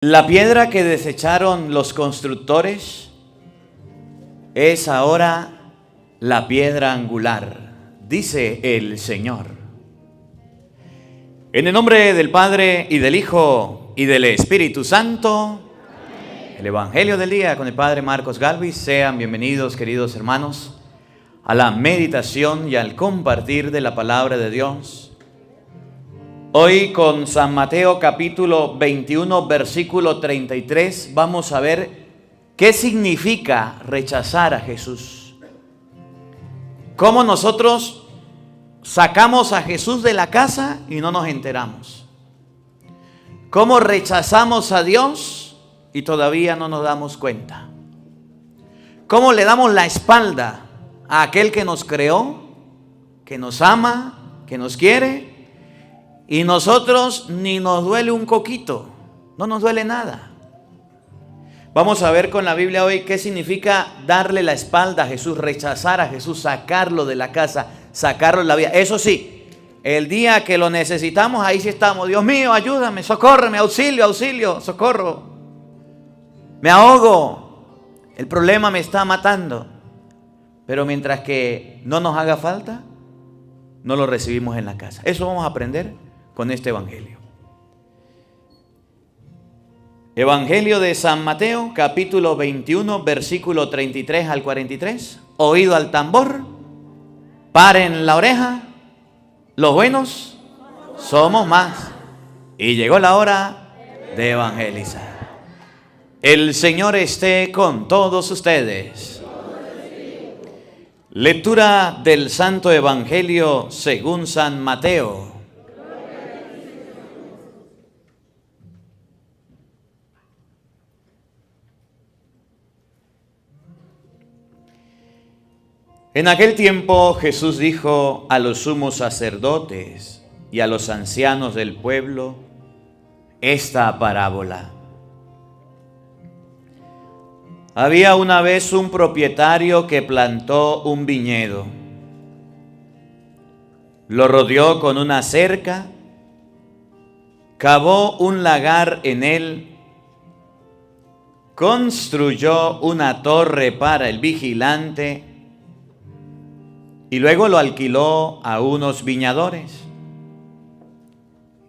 La piedra que desecharon los constructores es ahora la piedra angular, dice el Señor. En el nombre del Padre y del Hijo y del Espíritu Santo. El Evangelio del día con el Padre Marcos Galvis. Sean bienvenidos, queridos hermanos, a la meditación y al compartir de la palabra de Dios. Hoy con San Mateo capítulo 21 versículo 33 vamos a ver qué significa rechazar a Jesús. Cómo nosotros sacamos a Jesús de la casa y no nos enteramos. Cómo rechazamos a Dios y todavía no nos damos cuenta. Cómo le damos la espalda a aquel que nos creó, que nos ama, que nos quiere. Y nosotros ni nos duele un coquito, no nos duele nada. Vamos a ver con la Biblia hoy qué significa darle la espalda a Jesús, rechazar a Jesús, sacarlo de la casa, sacarlo de la vida. Eso sí, el día que lo necesitamos, ahí sí estamos. Dios mío, ayúdame, socórreme, auxilio, auxilio, socorro. Me ahogo, el problema me está matando. Pero mientras que no nos haga falta, no lo recibimos en la casa. Eso vamos a aprender con este evangelio. Evangelio de San Mateo, capítulo 21, versículo 33 al 43. Oído al tambor, paren la oreja, los buenos somos más. Y llegó la hora de evangelizar. El Señor esté con todos ustedes. Lectura del Santo Evangelio según San Mateo. En aquel tiempo Jesús dijo a los sumos sacerdotes y a los ancianos del pueblo esta parábola. Había una vez un propietario que plantó un viñedo. Lo rodeó con una cerca, cavó un lagar en él, construyó una torre para el vigilante y luego lo alquiló a unos viñadores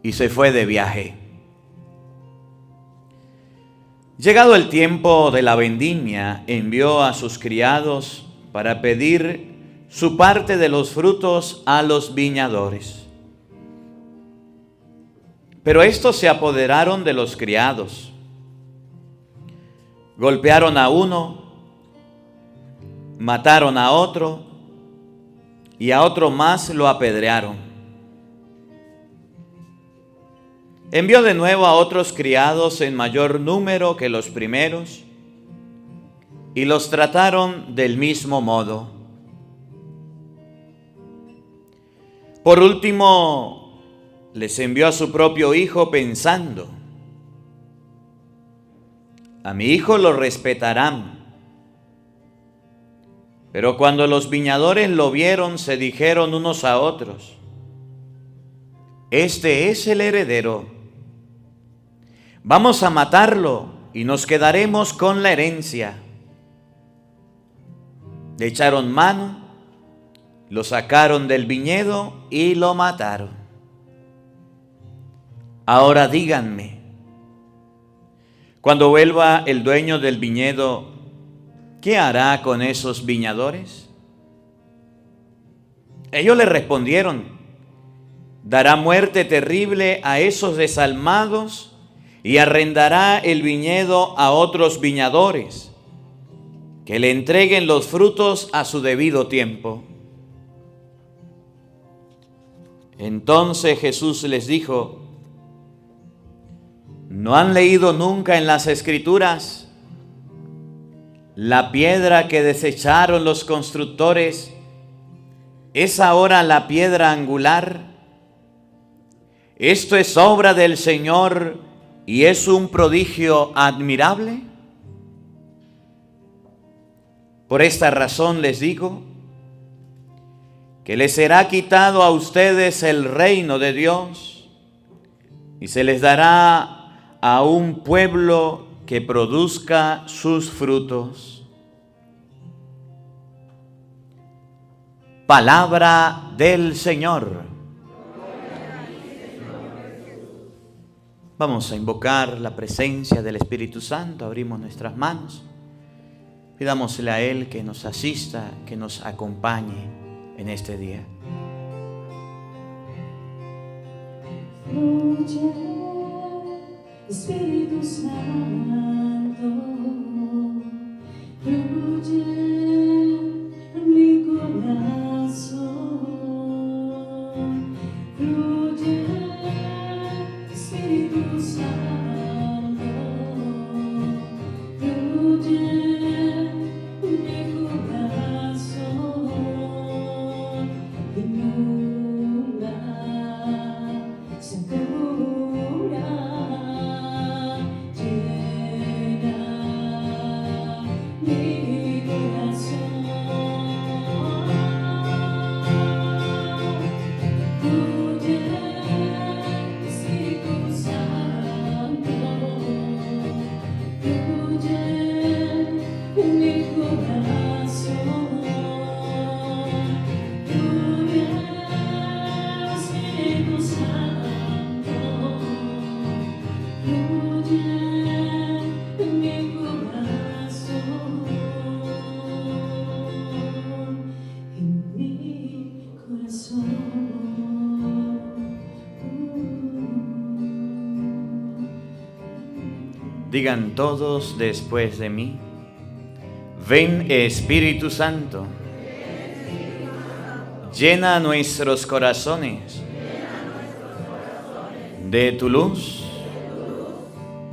y se fue de viaje. Llegado el tiempo de la vendimia, envió a sus criados para pedir su parte de los frutos a los viñadores. Pero estos se apoderaron de los criados, golpearon a uno, mataron a otro, y a otro más lo apedrearon. Envió de nuevo a otros criados en mayor número que los primeros, y los trataron del mismo modo. Por último, les envió a su propio hijo pensando: a mi hijo lo respetarán. Pero cuando los viñadores lo vieron, se dijeron unos a otros: este es el heredero. Vamos a matarlo y nos quedaremos con la herencia. Le echaron mano, lo sacaron del viñedo y lo mataron. Ahora díganme, cuando vuelva el dueño del viñedo, ¿qué hará con esos viñadores? Ellos le respondieron: dará muerte terrible a esos desalmados y arrendará el viñedo a otros viñadores, que le entreguen los frutos a su debido tiempo. Entonces Jesús les dijo: ¿no han leído nunca en las Escrituras? La piedra que desecharon los constructores es ahora la piedra angular. Esto es obra del Señor y es un prodigio admirable. Por esta razón les digo que les será quitado a ustedes el reino de Dios y se les dará a un pueblo que produzca sus frutos. Palabra del Señor. Vamos a invocar la presencia del Espíritu Santo. Abrimos nuestras manos. Pidámosle a Él que nos asista, que nos acompañe en este día. Fluye, Espíritu Santo, fluye en mi corazón, fluye, Espíritu Santo, fluye en mi corazón, inunda, satura, llena mi corazón. Fluye, Espíritu Santo, fluye en mi corazón, fluye, Espíritu Santo, fluye en mi corazón, Digan todos después de mí: ven, Espíritu Santo, llena nuestros corazones de tu luz,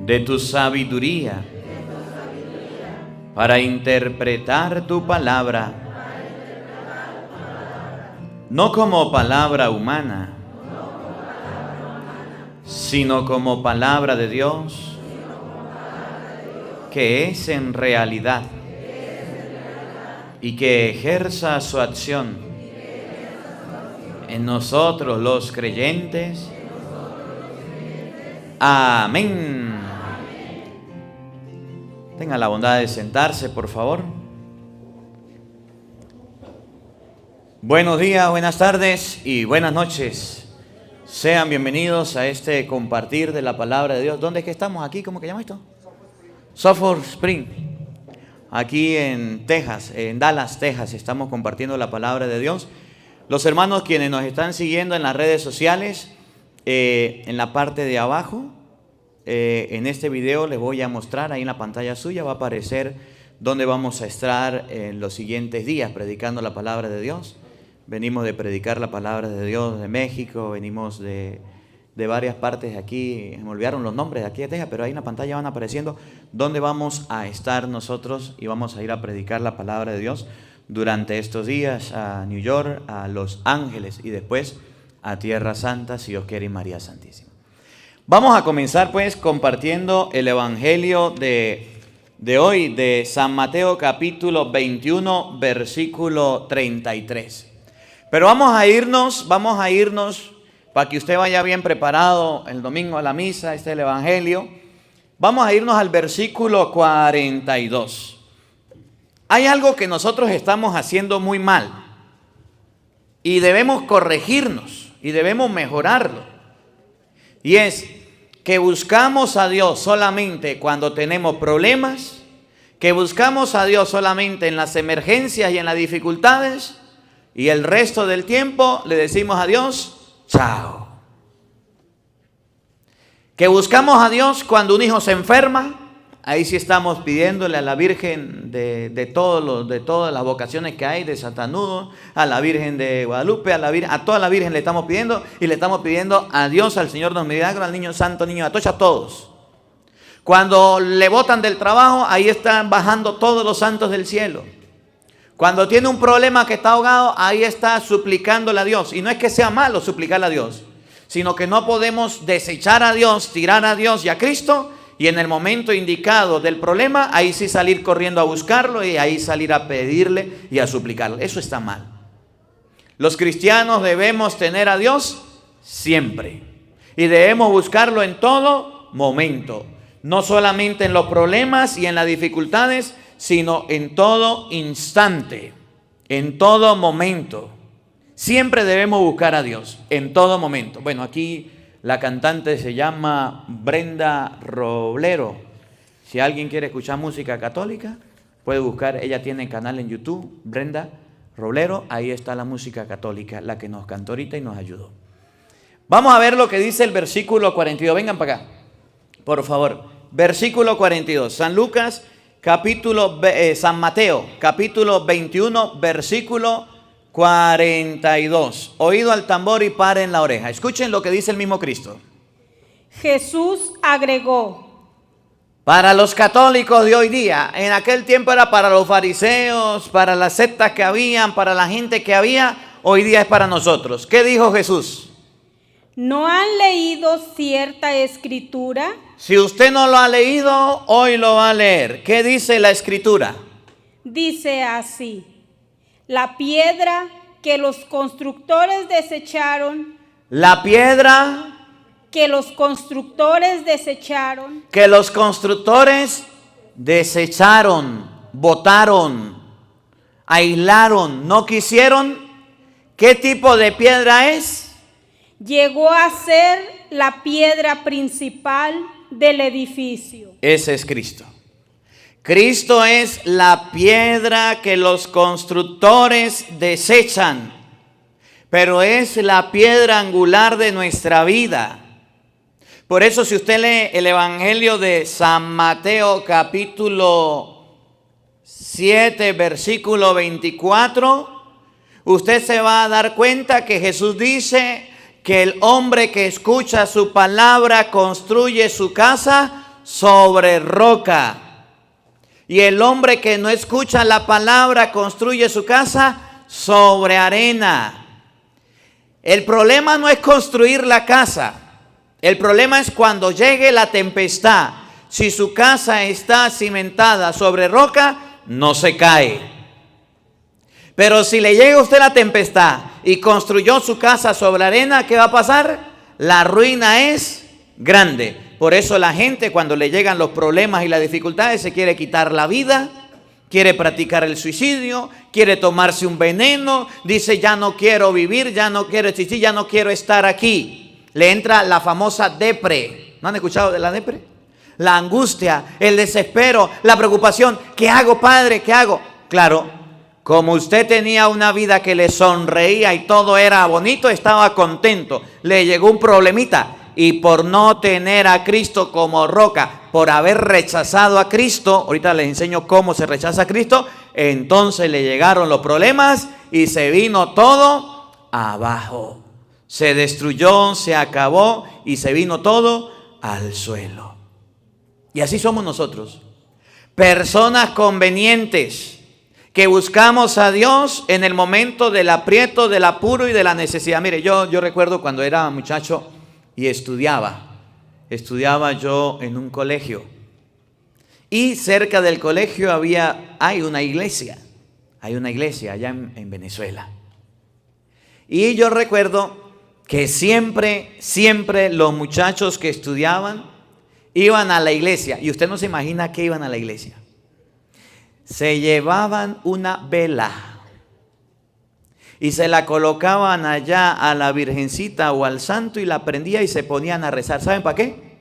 de tu sabiduría, para interpretar tu palabra, no como palabra humana, sino como palabra de Dios, que es en realidad, y que ejerza su acción en nosotros los creyentes. Amén. Tenga la bondad de sentarse, por favor. Buenos días, buenas tardes y buenas noches. Sean bienvenidos a este compartir de la palabra de Dios. ¿Dónde es que estamos? ¿Aquí? ¿Cómo que llama esto? Sulphur Spring. Aquí en Texas, en Dallas, Texas, estamos compartiendo la palabra de Dios. Los hermanos quienes nos están siguiendo en las redes sociales, en la parte de abajo, en este video les voy a mostrar, ahí en la pantalla suya va a aparecer dónde vamos a estar en los siguientes días predicando la palabra de Dios. Venimos de predicar la palabra de Dios de México, venimos de varias partes de aquí, me olvidaron los nombres de aquí de Texas, pero ahí en la pantalla van apareciendo dónde vamos a estar nosotros y vamos a ir a predicar la palabra de Dios durante estos días a New York, a Los Ángeles y después a Tierra Santa, si Dios quiere, y María Santísima. Vamos a comenzar pues compartiendo el Evangelio de hoy de San Mateo capítulo 21 versículo 33. Pero vamos a irnos para que usted vaya bien preparado el domingo a la misa, este es el Evangelio. Vamos a irnos al versículo 42. Hay algo que nosotros estamos haciendo muy mal y debemos corregirnos y debemos mejorarlo. Y es que buscamos a Dios solamente cuando tenemos problemas, que buscamos a Dios solamente en las emergencias y en las dificultades, y el resto del tiempo le decimos a Dios: chao. Que buscamos a Dios cuando un hijo se enferma, ahí sí estamos pidiéndole a la Virgen de todas las vocaciones que hay, de Santanudo, a la Virgen de Guadalupe, a toda la Virgen le estamos pidiendo, y le estamos pidiendo a Dios, al Señor de los Milagros, al Niño Santo, Niño de Atocha, a todos. Cuando le botan del trabajo, ahí están bajando todos los santos del cielo. Cuando tiene un problema que está ahogado, ahí está suplicándole a Dios. Y no es que sea malo suplicarle a Dios, sino que no podemos desechar a Dios, tirar a Dios y a Cristo, y en el momento indicado del problema, ahí sí salir corriendo a buscarlo y ahí salir a pedirle y a suplicarle. Eso está mal. Los cristianos debemos tener a Dios siempre y debemos buscarlo en todo momento. No solamente en los problemas y en las dificultades, sino en todo instante, en todo momento. Siempre debemos buscar a Dios, en todo momento. Bueno, aquí la cantante se llama Brenda Roblero. Si alguien quiere escuchar música católica, puede buscar, ella tiene canal en YouTube, Brenda Roblero, ahí está la música católica, la que nos cantó ahorita y nos ayudó. Vamos a ver lo que dice el versículo 42, vengan para acá, por favor. Versículo 42, San Mateo, capítulo 21, versículo 42. Oído al tambor y paren la oreja. Escuchen lo que dice el mismo Cristo. Jesús agregó: Para los católicos de hoy día, en aquel tiempo era para los fariseos, para las sectas que habían, para la gente que había, hoy día es para nosotros. ¿Qué dijo Jesús? ¿No han leído cierta escritura? Si usted no lo ha leído, hoy lo va a leer. ¿Qué dice la escritura? Dice así: la piedra que los constructores desecharon, La piedra que los constructores desecharon, que los constructores desecharon, botaron, aislaron, no quisieron. ¿Qué tipo de piedra es? llegó a ser la piedra principal del edificio. Ese es Cristo. Cristo es la piedra que los constructores desechan, pero es la piedra angular de nuestra vida. Por eso, si usted lee el Evangelio de San Mateo, capítulo 7, versículo 24, usted se va a dar cuenta que Jesús dice que el hombre que escucha su palabra construye su casa sobre roca. Y el hombre que no escucha la palabra construye su casa sobre arena. El problema no es construir la casa. El problema es cuando llegue la tempestad. Si su casa está cimentada sobre roca, no se cae. Pero si le llega a usted la tempestad y construyó su casa sobre arena, ¿qué va a pasar? La ruina es grande. Por eso la gente, cuando le llegan los problemas y las dificultades, se quiere quitar la vida, quiere practicar el suicidio, quiere tomarse un veneno, dice ya no quiero vivir, ya no quiero existir, ya no quiero estar aquí. Le entra la famosa depre. ¿No han escuchado de la depre? La angustia, el desespero, la preocupación. ¿Qué hago, padre? ¿Qué hago? Claro, como usted tenía una vida que le sonreía y todo era bonito, estaba contento. Le llegó un problemita. Y por no tener a Cristo como roca, por haber rechazado a Cristo, ahorita les enseño cómo se rechaza a Cristo, entonces le llegaron los problemas y se vino todo abajo. Se destruyó, se acabó y se vino todo al suelo. Y así somos nosotros. Personas convenientes que buscamos a Dios en el momento del aprieto, del apuro y de la necesidad. Mire, yo recuerdo cuando era muchacho y estudiaba yo en un colegio. Y cerca del colegio hay una iglesia allá en Venezuela. Y yo recuerdo que siempre los muchachos que estudiaban iban a la iglesia. Y usted no se imagina que iban a la iglesia. Se llevaban una vela y se la colocaban allá a la virgencita o al santo y la prendía y se ponían a rezar. ¿Saben para qué?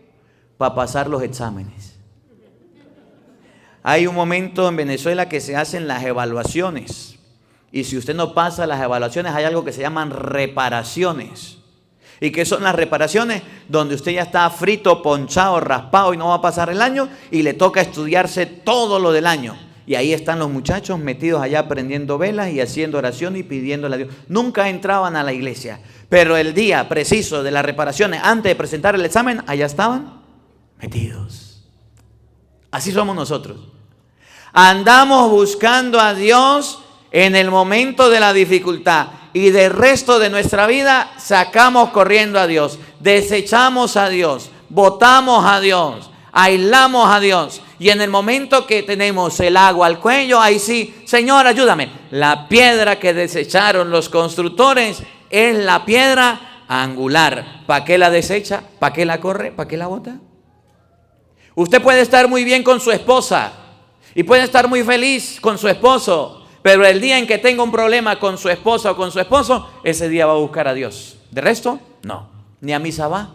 Para pasar los exámenes. Hay un momento en Venezuela que se hacen las evaluaciones. Y si usted no pasa las evaluaciones, hay algo que se llaman reparaciones. ¿Y qué son las reparaciones? Donde usted ya está frito, ponchado, raspado y no va a pasar el año y le toca estudiarse todo lo del año. Y ahí están los muchachos metidos allá prendiendo velas y haciendo oración y pidiéndole a Dios. Nunca entraban a la iglesia, pero el día preciso de las reparaciones, antes de presentar el examen, allá estaban metidos. Así somos nosotros. Andamos buscando a Dios en el momento de la dificultad y del resto de nuestra vida sacamos corriendo a Dios, desechamos a Dios, botamos a Dios, aislamos a Dios. Y en el momento que tenemos el agua al cuello, ahí sí, Señor, ayúdame. La piedra que desecharon los constructores es la piedra angular. ¿Para qué la desecha? ¿Para qué la corre? ¿Para qué la bota? Usted puede estar muy bien con su esposa y puede estar muy feliz con su esposo, pero el día en que tenga un problema con su esposa o con su esposo, ese día va a buscar a Dios. De resto, no. Ni a misa va,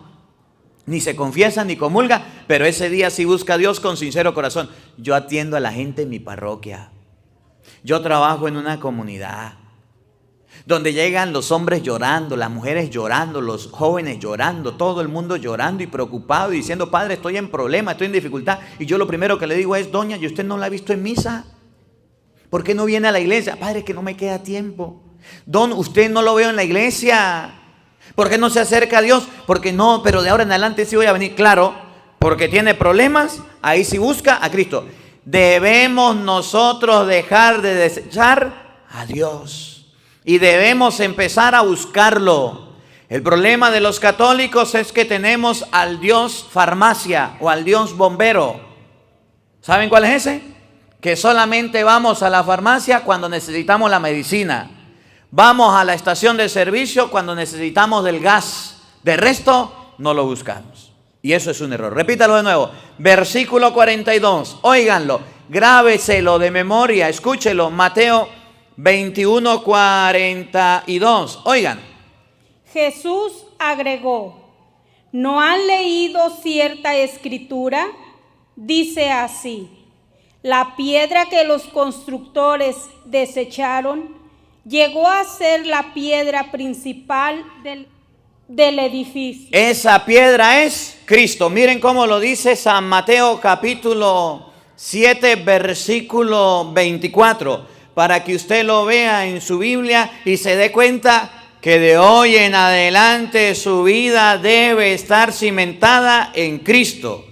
ni se confiesa, ni comulga, pero ese día sí busca a Dios con sincero corazón. Yo atiendo a la gente en mi parroquia. Yo trabajo en una comunidad donde llegan los hombres llorando, las mujeres llorando, los jóvenes llorando, todo el mundo llorando y preocupado y diciendo, padre, estoy en problema, estoy en dificultad. Y yo lo primero que le digo es, doña, ¿y usted no la ha visto en misa? ¿Por qué no viene a la iglesia? Padre, que no me queda tiempo. Don, usted no lo veo en la iglesia. ¿Por qué no se acerca a Dios? Porque no, pero de ahora en adelante sí voy a venir. Claro, porque tiene problemas, ahí sí busca a Cristo. Debemos nosotros dejar de desechar a Dios y debemos empezar a buscarlo. El problema de los católicos es que tenemos al Dios farmacia o al Dios bombero. ¿Saben cuál es ese? Que solamente vamos a la farmacia cuando necesitamos la medicina. Vamos a la estación de servicio cuando necesitamos del gas. De resto, no lo buscamos. Y eso es un error. Repítalo de nuevo. Versículo 42. Óiganlo. Grábeselo de memoria. Escúchelo. Mateo 21, 42. Oigan. Jesús agregó, ¿no han leído cierta escritura? Dice así, la piedra que los constructores desecharon llegó a ser la piedra principal del edificio. Esa piedra es Cristo. Miren cómo lo dice San Mateo capítulo 7, versículo 24. Para que usted lo vea en su Biblia y se dé cuenta que de hoy en adelante su vida debe estar cimentada en Cristo.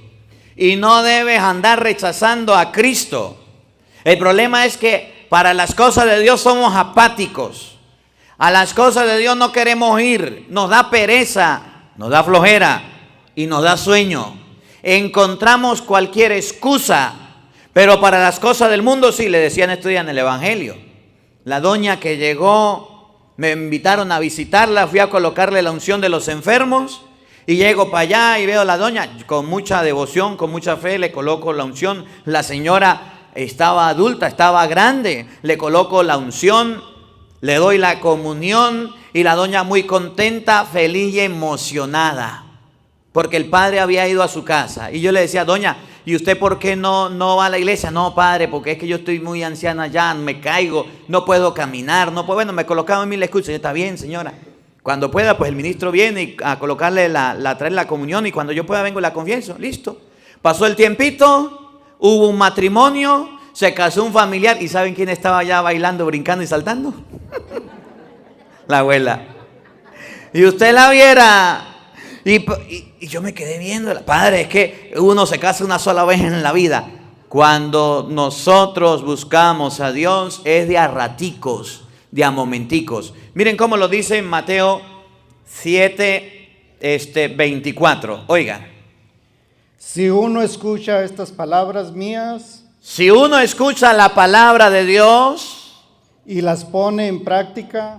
Y no debes andar rechazando a Cristo. El problema es que para las cosas de Dios somos apáticos. A las cosas de Dios no queremos ir. Nos da pereza, nos da flojera y nos da sueño. Encontramos cualquier excusa. Pero para las cosas del mundo sí, le decían estos días en el Evangelio. La doña que llegó, me invitaron a visitarla, fui a colocarle la unción de los enfermos. Y llego para allá y veo a la doña, con mucha devoción, con mucha fe, le coloco la unción. La señora estaba adulta, estaba grande, le coloco la unción, le doy la comunión y la doña muy contenta, feliz y emocionada, porque el padre había ido a su casa. Y yo le decía, doña, ¿y usted por qué no va a la iglesia? No, padre, porque es que yo estoy muy anciana ya, me caigo, no puedo caminar, no puedo. Bueno, me colocaba en mí la escucha, está bien, señora. Cuando pueda, pues el ministro viene a colocarle traer la comunión y cuando yo pueda vengo y la confieso. Listo. Pasó el tiempito, hubo un matrimonio, se casó un familiar y ¿saben quién estaba allá bailando, brincando y saltando? La abuela. Y usted la viera. Y yo me quedé viendo. Padre, es que uno se casa una sola vez en la vida. Cuando nosotros buscamos a Dios es de a raticos, de a momenticos. Miren cómo lo dice en Mateo 7, 24. Oigan. Si uno escucha estas palabras mías Si uno escucha la palabra de Dios y las pone en práctica,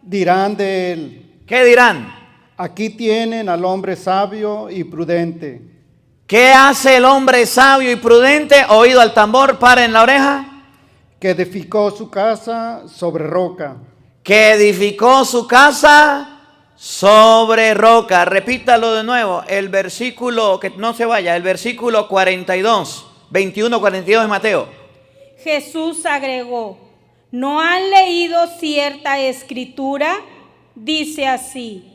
dirán de él, ¿qué dirán? aquí tienen al hombre sabio y prudente, ¿Qué hace el hombre sabio y prudente? Oído al tambor, para en la oreja. que edificó su casa sobre roca. Que edificó su casa sobre roca. Repítalo de nuevo, el versículo, que no se vaya, el versículo 42, 21, 42 de Mateo. Jesús agregó, ¿no han leído cierta escritura? Dice así,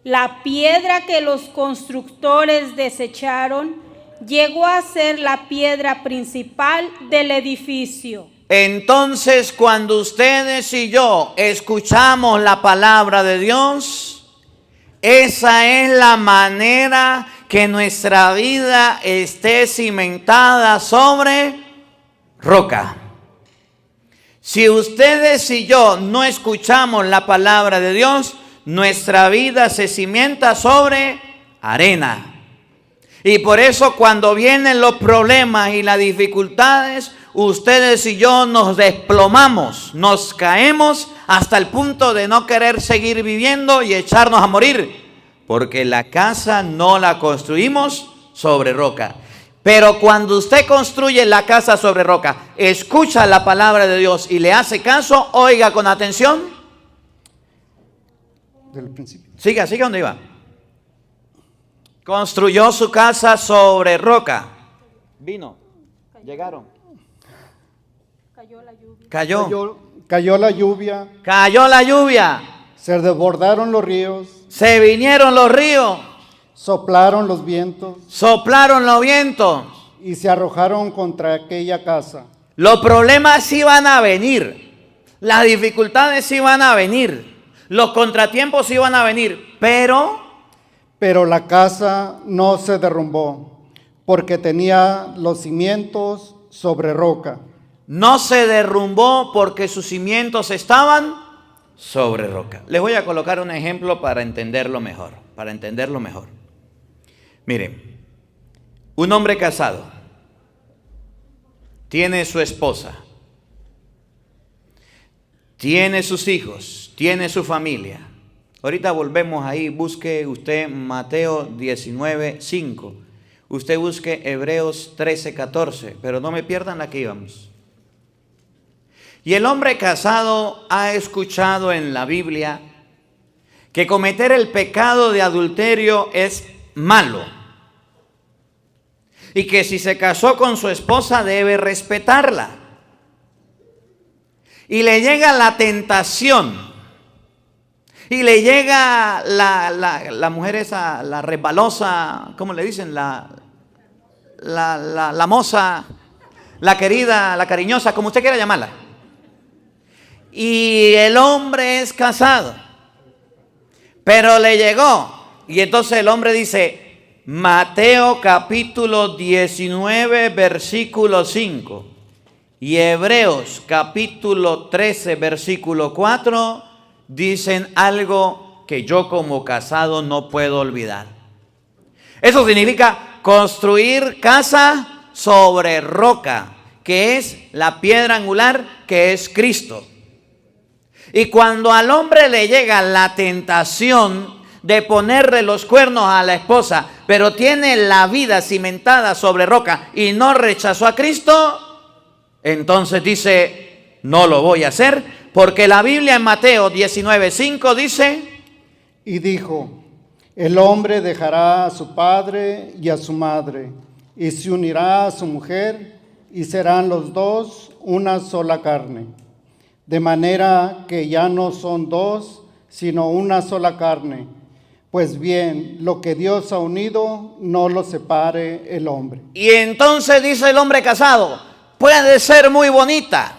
la piedra que los constructores desecharon llegó a ser la piedra principal del edificio. Entonces, cuando ustedes y yo escuchamos la palabra de Dios, esa es la manera que nuestra vida esté cimentada sobre roca. Si ustedes y yo no escuchamos la palabra de Dios, nuestra vida se cimienta sobre arena. Y por eso cuando vienen los problemas y las dificultades, ustedes y yo nos desplomamos, nos caemos hasta el punto de no querer seguir viviendo y echarnos a morir. Porque la casa no la construimos sobre roca. Pero cuando usted construye la casa sobre roca, escucha la palabra de Dios y le hace caso, oiga con atención. Del principio. Siga donde iba. Construyó su casa sobre roca. Vino, llegaron. Cayó la lluvia. Cayó la lluvia, Cayó la lluvia. se desbordaron los ríos, Se vinieron los ríos. soplaron los vientos Soplaron los vientos. y se arrojaron contra aquella casa. Los problemas sí van a venir. Las dificultades sí van a venir. Los contratiempos sí van a venir. Pero la casa no se derrumbó, porque tenía los cimientos sobre roca. no se derrumbó porque sus cimientos estaban sobre roca. Les voy a colocar un ejemplo para entenderlo mejor. Miren, un hombre casado tiene su esposa, tiene sus hijos, tiene su familia. Ahorita volvemos ahí, busque usted Mateo 19:5, usted busque Hebreos 13:14, pero no me pierdan la que íbamos. Y el hombre casado ha escuchado en la Biblia que cometer el pecado de adulterio es malo. Y que si se casó con su esposa debe respetarla. Y le llega la tentación. Y le llega la mujer esa, la resbalosa, ¿cómo le dicen? La moza, la querida, la cariñosa, como usted quiera llamarla. Y el hombre es casado. Pero le llegó. Y entonces el hombre dice, Mateo capítulo 19, versículo 5. Y Hebreos capítulo 13, versículo 4, dicen algo que yo como casado no puedo olvidar. Eso significa construir casa sobre roca, que es la piedra angular, que es Cristo. Y cuando al hombre le llega la tentación de ponerle los cuernos a la esposa, pero tiene la vida cimentada sobre roca y no rechazó a Cristo, entonces dice, no lo voy a hacer, porque la Biblia en Mateo 19:5 dice, Y dijo, el hombre dejará a su padre y a su madre, y se unirá a su mujer, y serán los dos una sola carne. De manera que ya no son dos, sino una sola carne. Pues bien, lo que Dios ha unido, no lo separe el hombre. y entonces dice el hombre casado, puede ser muy bonita,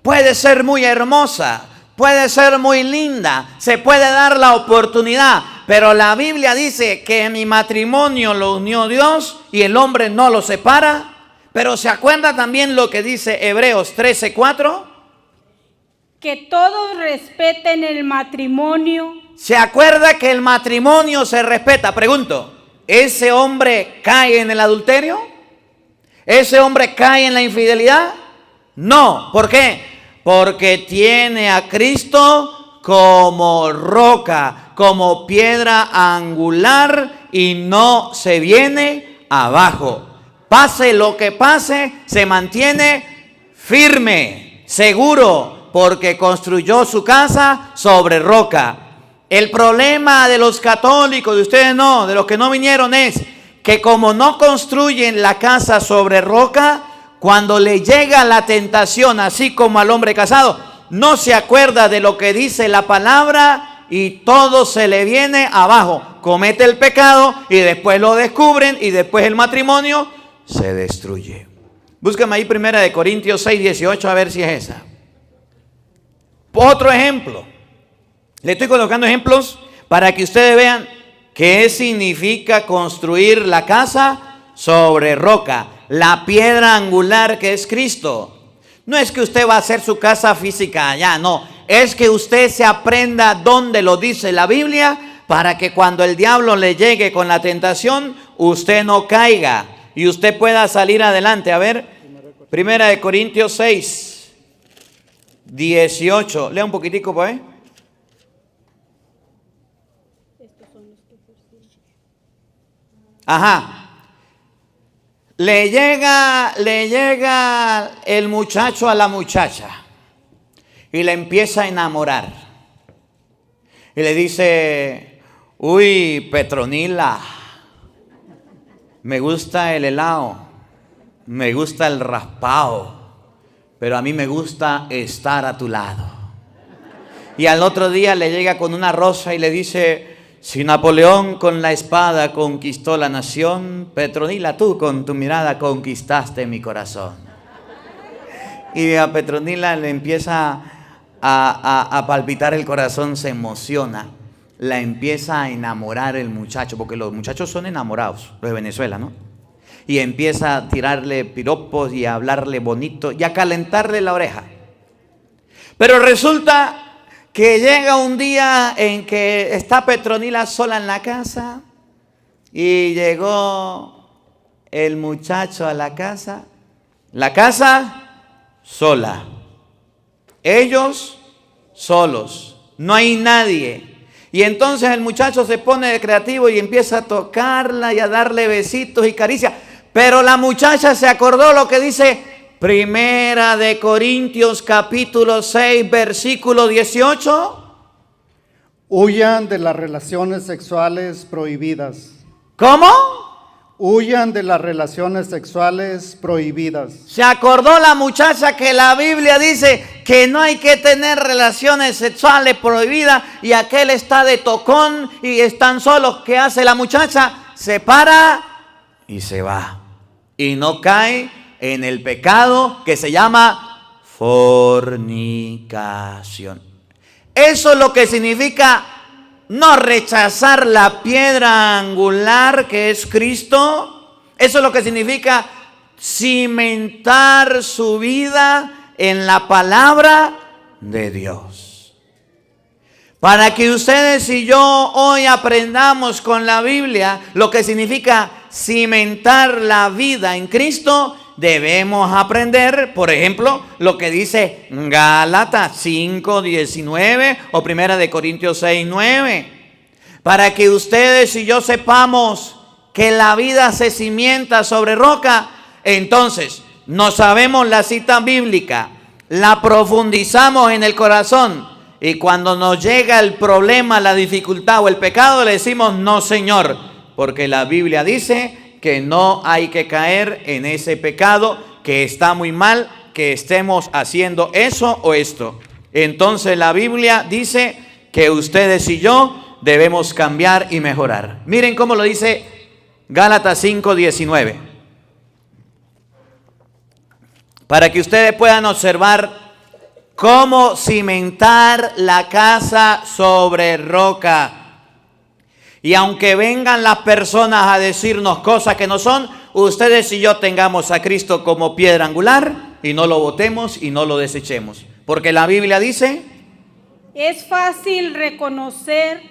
puede ser muy hermosa, puede ser muy linda, se puede dar la oportunidad, pero la Biblia dice que mi matrimonio lo unió Dios y el hombre no lo separa. Pero ¿se acuerda también lo que dice Hebreos 13:4? Que todos respeten el matrimonio. ¿Se acuerda que el matrimonio se respeta? Pregunto, ¿ese hombre cae en el adulterio? ¿Ese hombre cae en la infidelidad? No. ¿Por qué? Porque tiene a Cristo como roca, como piedra angular y no se viene abajo. Pase lo que pase, se mantiene firme, seguro, porque construyó su casa sobre roca. El problema de los católicos, de ustedes no, de los que no vinieron, es que como no construyen la casa sobre roca, cuando le llega la tentación, así como al hombre casado, no se acuerda de lo que dice la palabra y todo se le viene abajo. Comete el pecado y después lo descubren y después el matrimonio se destruye. Búscame ahí 1 Corintios 6:18 a ver si es esa. Otro ejemplo. Le estoy colocando ejemplos para que ustedes vean qué significa construir la casa sobre roca, la piedra angular que es Cristo. No es que usted va a hacer su casa física allá, no. Es que usted se aprenda dónde lo dice la Biblia para que cuando el diablo le llegue con la tentación, usted no caiga y usted pueda salir adelante. A ver, 1 Corintios 6:18. Lea un poquitico, pues. Ajá. Le llega el muchacho a la muchacha y le empieza a enamorar. Y le dice, uy, Petronila, me gusta el helado, me gusta el raspado, pero a mí me gusta estar a tu lado. Y al otro día le llega con una rosa y le dice, si Napoleón con la espada conquistó la nación, Petronila, tú con tu mirada conquistaste mi corazón. Y a Petronila le empieza a palpitar el corazón, se emociona, la empieza a enamorar el muchacho, porque los muchachos son enamorados, los de Venezuela, ¿no? Y empieza a tirarle piropos y a hablarle bonito y a calentarle la oreja. Pero resulta que llega un día en que está Petronila sola en la casa y llegó el muchacho a la casa sola, ellos solos, no hay nadie. Y entonces el muchacho se pone de creativo y empieza a tocarla y a darle besitos y caricias, pero la muchacha se acordó lo que dice Primera de Corintios capítulo 6 versículo 18. Huyan de las relaciones sexuales prohibidas. ¿Cómo? Huyan de las relaciones sexuales prohibidas. Se acordó la muchacha que la Biblia dice que no hay que tener relaciones sexuales prohibidas y aquel está de tocón y están solos. ¿Qué hace la muchacha? Se para y se va. Y no cae en el pecado que se llama fornicación. Eso es lo que significa no rechazar la piedra angular que es Cristo. Eso es lo que significa cimentar su vida en la palabra de Dios. Para que ustedes y yo hoy aprendamos con la Biblia lo que significa cimentar la vida en Cristo, debemos aprender, por ejemplo, lo que dice Gálatas 5:19 o Primera de Corintios 6:9. Para que ustedes y yo sepamos que la vida se cimienta sobre roca, entonces no sabemos la cita bíblica, la profundizamos en el corazón y cuando nos llega el problema, la dificultad o el pecado, le decimos no, Señor, porque la Biblia dice que no hay que caer en ese pecado, que está muy mal que estemos haciendo eso o esto. Entonces la Biblia dice que ustedes y yo debemos cambiar y mejorar. Miren cómo lo dice Gálatas 5:19. Para que ustedes puedan observar cómo cimentar la casa sobre roca. Y aunque vengan las personas a decirnos cosas que no son, ustedes y yo tengamos a Cristo como piedra angular y no lo botemos y no lo desechemos. Porque la Biblia dice, Es fácil reconocer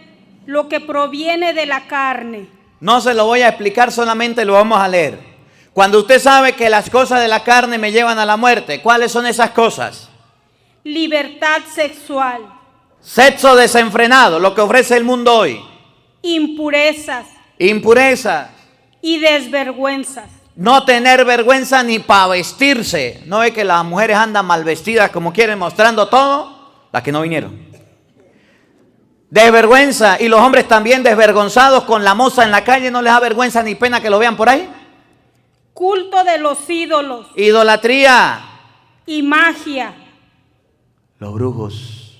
lo que proviene de la carne. no se lo voy a explicar, solamente lo vamos a leer. Cuando usted sabe que las cosas de la carne me llevan a la muerte, ¿cuáles son esas cosas? Libertad sexual, Sexo desenfrenado, lo que ofrece el mundo hoy. impurezas Impureza, y desvergüenzas. no tener vergüenza ni para vestirse. ¿No ve que las mujeres andan mal vestidas como quieren, mostrando todo? Las que no vinieron. Desvergüenza, y los hombres también desvergonzados con la moza en la calle, no les da vergüenza ni pena que lo vean por ahí. Culto de los ídolos Idolatría, y magia. los brujos.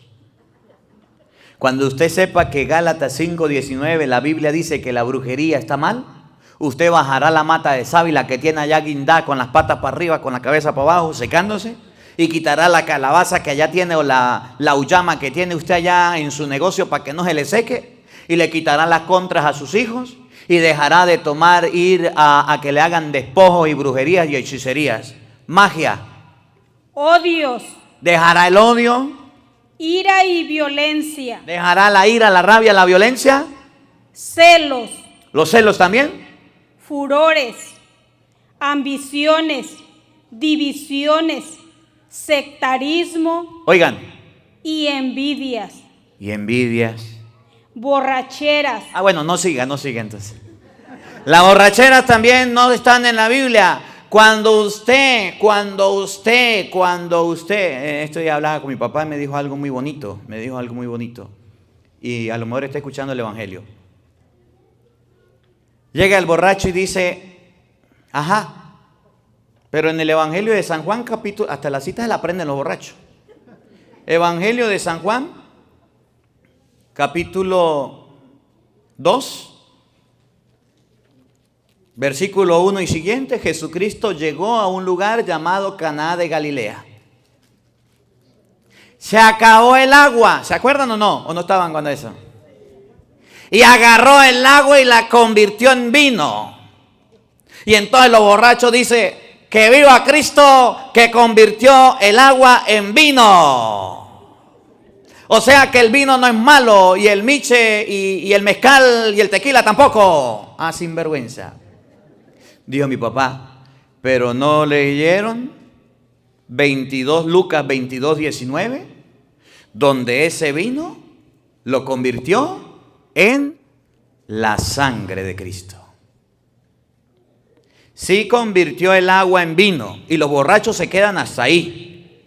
Cuando usted sepa que Gálatas 5:19, la Biblia dice que la brujería está mal, usted bajará la mata de sábila que tiene allá guindada con las patas para arriba, con la cabeza para abajo, secándose, y quitará la calabaza que allá tiene o la uyama que tiene usted allá en su negocio para que no se le seque, y le quitará las contras a sus hijos, y dejará de ir a que le hagan despojos y brujerías y hechicerías. Magia. Odios, Dejará el odio, ira y violencia. dejará la ira, la rabia, la violencia, Celos, los celos también. furores, ambiciones, divisiones, sectarismo Oigan, y envidias, y envidias. borracheras, Bueno, no siga entonces. Las borracheras también no están en la Biblia. Cuando usted, esto ya hablaba con mi papá y me dijo algo muy bonito, y a lo mejor está escuchando el Evangelio. Llega el borracho y dice, ajá, pero en el Evangelio de San Juan capítulo, hasta las citas la aprenden los borrachos. Evangelio de San Juan, capítulo 2, versículo 1 y siguiente. Jesucristo llegó a un lugar llamado Caná de Galilea. Se acabó el agua, ¿se acuerdan o no? ¿O no estaban cuando eso? Y agarró el agua y la convirtió en vino. Y entonces los borrachos dicen, que viva Cristo que convirtió el agua en vino. O sea que el vino no es malo, y el miche y el mezcal y el tequila tampoco. Ah, sinvergüenza. Dijo mi papá, pero no leyeron 22, Lucas 22, 19, donde ese vino lo convirtió en la sangre de Cristo. Sí convirtió el agua en vino y los borrachos se quedan hasta ahí.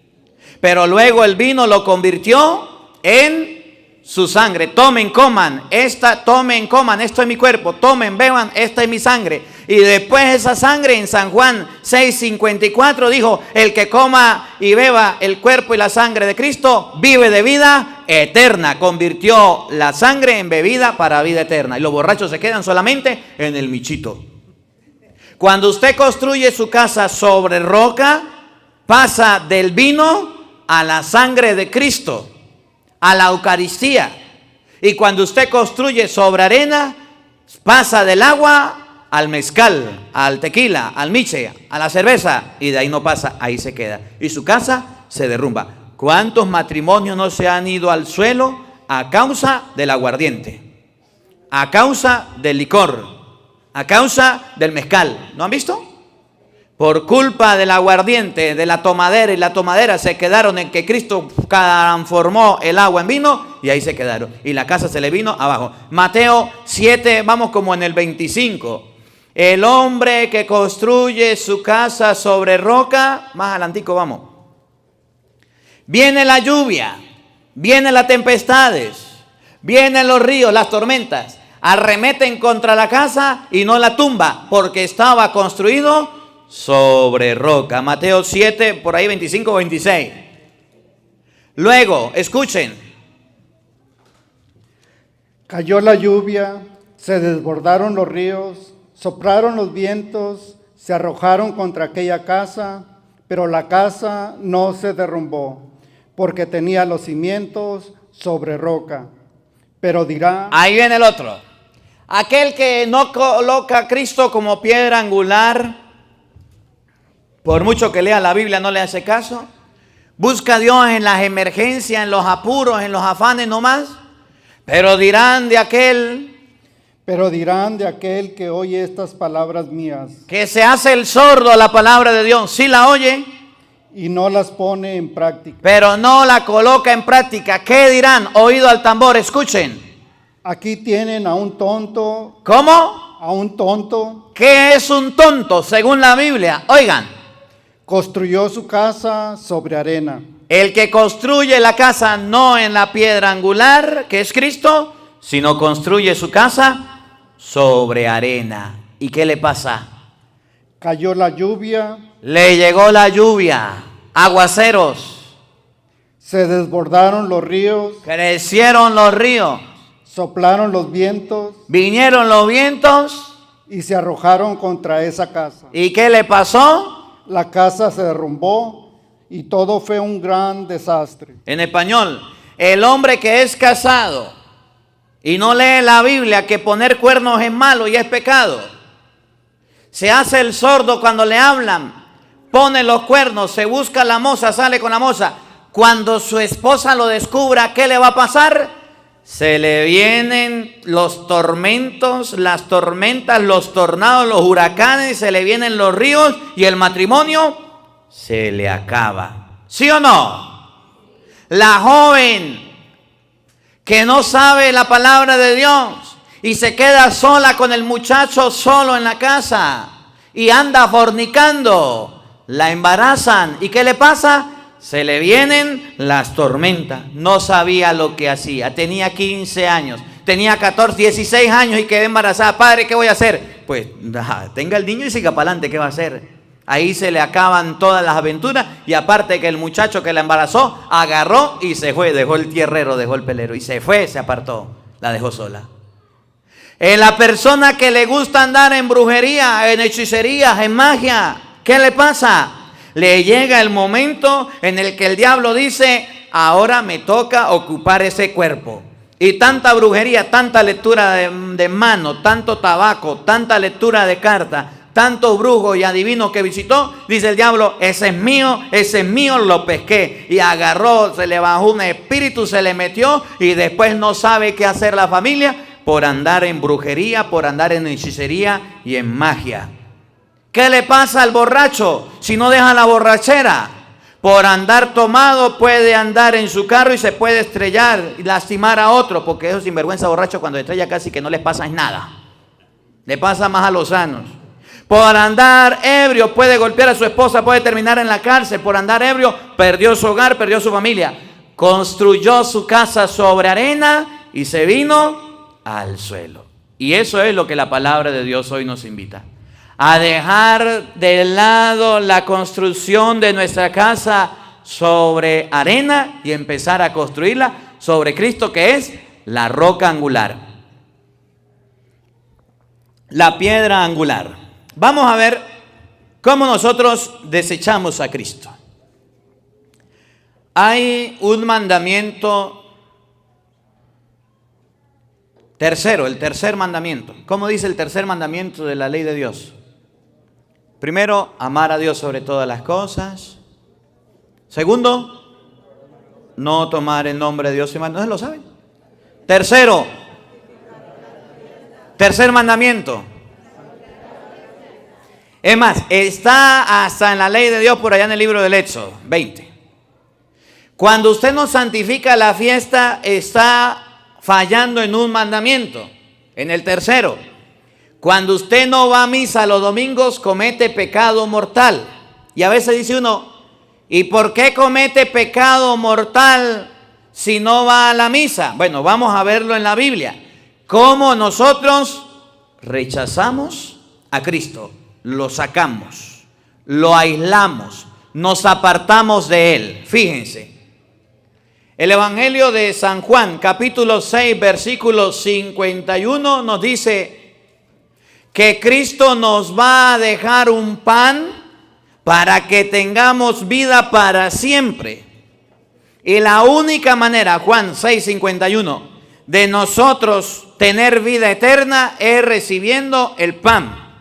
Pero luego el vino lo convirtió en su sangre. Tomen, coman, esto es mi cuerpo. Tomen, beban, esta es mi sangre. Y después esa sangre en San Juan 6:54 dijo, el que coma y beba el cuerpo y la sangre de Cristo vive de vida eterna. Convirtió la sangre en bebida para vida eterna. Y los borrachos se quedan solamente en el michito. Cuando usted construye su casa sobre roca, pasa del vino a la sangre de Cristo, a la Eucaristía. Y cuando usted construye sobre arena, pasa del agua al mezcal, al tequila, al miche, a la cerveza, y de ahí no pasa, ahí se queda. Y su casa se derrumba. ¿Cuántos matrimonios no se han ido al suelo a causa del aguardiente? A causa del licor, a causa del mezcal. ¿No han visto? Por culpa del aguardiente, de la tomadera, y la tomadera se quedaron en que Cristo transformó el agua en vino, y ahí se quedaron. Y la casa se le vino abajo. Mateo 7, vamos como en el 25. El hombre que construye su casa sobre roca, más adelantico vamos. Viene la lluvia, vienen las tempestades, vienen los ríos, las tormentas, arremeten contra la casa y no la tumba, porque estaba construido sobre roca. Mateo 7, por ahí 25 o 26. Luego, escuchen. Cayó la lluvia, se desbordaron los ríos, soplaron los vientos, se arrojaron contra aquella casa, pero la casa no se derrumbó, porque tenía los cimientos sobre roca. Pero dirá... Ahí viene el otro. Aquel que no coloca a Cristo como piedra angular, por mucho que lea la Biblia no le hace caso. Busca a Dios en las emergencias, en los apuros, en los afanes nomás. Pero dirán de aquel que oye estas palabras mías que se hace el sordo a la palabra de Dios. Sí la oye, y no las pone en práctica. pero no la coloca en práctica. ¿Qué dirán? Oído al tambor, escuchen. Aquí tienen a un tonto. ¿Cómo? A un tonto. ¿Qué es un tonto según la Biblia? Oigan. Construyó su casa sobre arena. El que construye la casa no en la piedra angular, que es Cristo, sino construye su casa sobre arena. ¿Y qué le pasa? Cayó la lluvia. Le llegó la lluvia, aguaceros. Se desbordaron los ríos. Crecieron los ríos. Soplaron los vientos. Vinieron los vientos. Y se arrojaron contra esa casa. ¿Y qué le pasó? La casa se derrumbó y todo fue un gran desastre. En español, el hombre que es casado y no lee la Biblia que poner cuernos es malo y es pecado. Se hace el sordo cuando le hablan, pone los cuernos, se busca la moza, sale con la moza. Cuando su esposa lo descubra, ¿qué le va a pasar? Se le vienen los tormentos, las tormentas, los tornados, los huracanes, se le vienen los ríos y el matrimonio se le acaba. ¿Sí o no? La joven que no sabe la palabra de Dios y se queda sola con el muchacho solo en la casa y anda fornicando. La embarazan. ¿Y qué le pasa? Se le vienen las tormentas. No sabía lo que hacía. Tenía 15 años. Tenía 14, 16 años y quedé embarazada. Padre, ¿qué voy a hacer? Pues tenga el niño y siga para adelante. ¿Qué va a hacer? Ahí se le acaban todas las aventuras. Y aparte que el muchacho que la embarazó agarró y se fue. Dejó el tierrero, dejó el pelero y se fue, se apartó. La dejó sola. La persona que le gusta andar en brujería, en hechicerías, en magia, ¿qué le pasa? Le llega el momento en el que el diablo dice: ahora me toca ocupar ese cuerpo. Y tanta brujería, tanta lectura de mano, tanto tabaco, tanta lectura de cartas, tantos brujos y adivinos que visitó, dice el diablo: ese es mío, lo pesqué. Y agarró, se le bajó un espíritu, se le metió y después no sabe qué hacer la familia por andar en brujería, por andar en hechicería y en magia. ¿Qué le pasa al borracho si no deja la borrachera? Por andar tomado puede andar en su carro y se puede estrellar y lastimar a otro, porque esos sinvergüenza borrachos cuando estrella casi que no les pasa nada. Le pasa más a los sanos. Por andar ebrio puede golpear a su esposa, puede terminar en la cárcel. Por andar ebrio perdió su hogar, perdió su familia. Construyó su casa sobre arena y se vino al suelo. Y eso es lo que la palabra de Dios hoy nos invita. A dejar de lado la construcción de nuestra casa sobre arena y empezar a construirla sobre Cristo, que es la roca angular. La piedra angular. Vamos a ver cómo nosotros desechamos a Cristo. Hay un mandamiento tercero, el tercer mandamiento. ¿Cómo dice el tercer mandamiento de la ley de Dios? Primero, amar a Dios sobre todas las cosas. Segundo, no tomar el nombre de Dios en vano. ¿No se lo saben? Tercero, tercer mandamiento. Es más, está hasta en la ley de Dios por allá en el libro del Éxodo 20. Cuando usted no santifica la fiesta, está fallando en un mandamiento, en el tercero. Cuando usted no va a misa los domingos, comete pecado mortal. Y a veces dice uno: ¿y por qué comete pecado mortal si no va a la misa? Bueno, vamos a verlo en la Biblia. Cómo nosotros rechazamos a Cristo, lo sacamos, lo aislamos, nos apartamos de Él. Fíjense. El Evangelio de San Juan, capítulo 6, versículo 51, nos dice que Cristo nos va a dejar un pan para que tengamos vida para siempre. Y la única manera, Juan 6:51, de nosotros tener vida eterna es recibiendo el pan.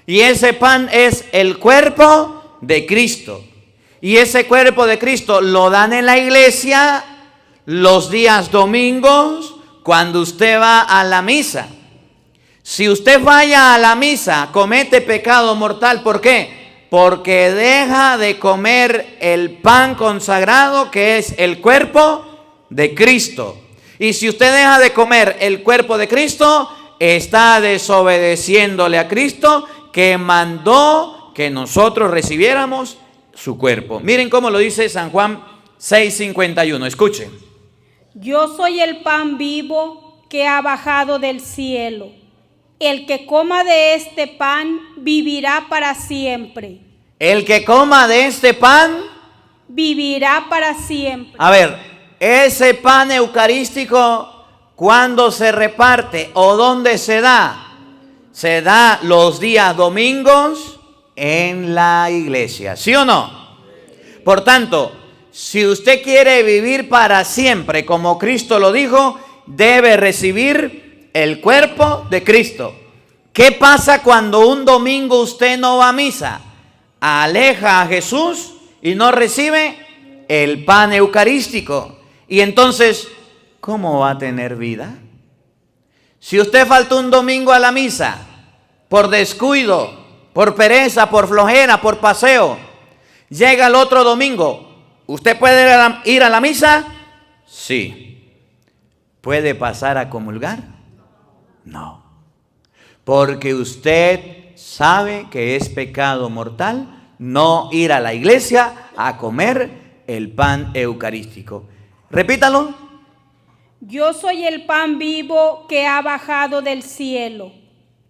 Y ese pan es el cuerpo de Cristo. Y ese cuerpo de Cristo lo dan en la iglesia los días domingos cuando usted va a la misa. Si usted vaya a la misa, comete pecado mortal. ¿Por qué? Porque deja de comer el pan consagrado, que es el cuerpo de Cristo. Y si usted deja de comer el cuerpo de Cristo, está desobedeciéndole a Cristo, que mandó que nosotros recibiéramos su cuerpo. Miren cómo lo dice San Juan 6:51. Escuchen. Yo soy el pan vivo que ha bajado del cielo. El que coma de este pan vivirá para siempre. El que coma de este pan vivirá para siempre. A ver, ese pan eucarístico, ¿cuándo se reparte o dónde se da? Se da los días domingos en la iglesia, ¿sí o no? Por tanto, si usted quiere vivir para siempre, como Cristo lo dijo, debe recibir el cuerpo de Cristo. ¿Qué pasa cuando un domingo usted no va a misa? Aleja a Jesús y no recibe el pan eucarístico. Y entonces, ¿cómo va a tener vida? Si usted faltó un domingo a la misa por descuido, por pereza, por flojera, por paseo, llega el otro domingo, ¿usted puede ir a la misa? Sí. ¿Puede pasar a comulgar? No. Porque usted sabe que es pecado mortal no ir a la iglesia a comer el pan eucarístico. Repítalo. Yo soy el pan vivo que ha bajado del cielo.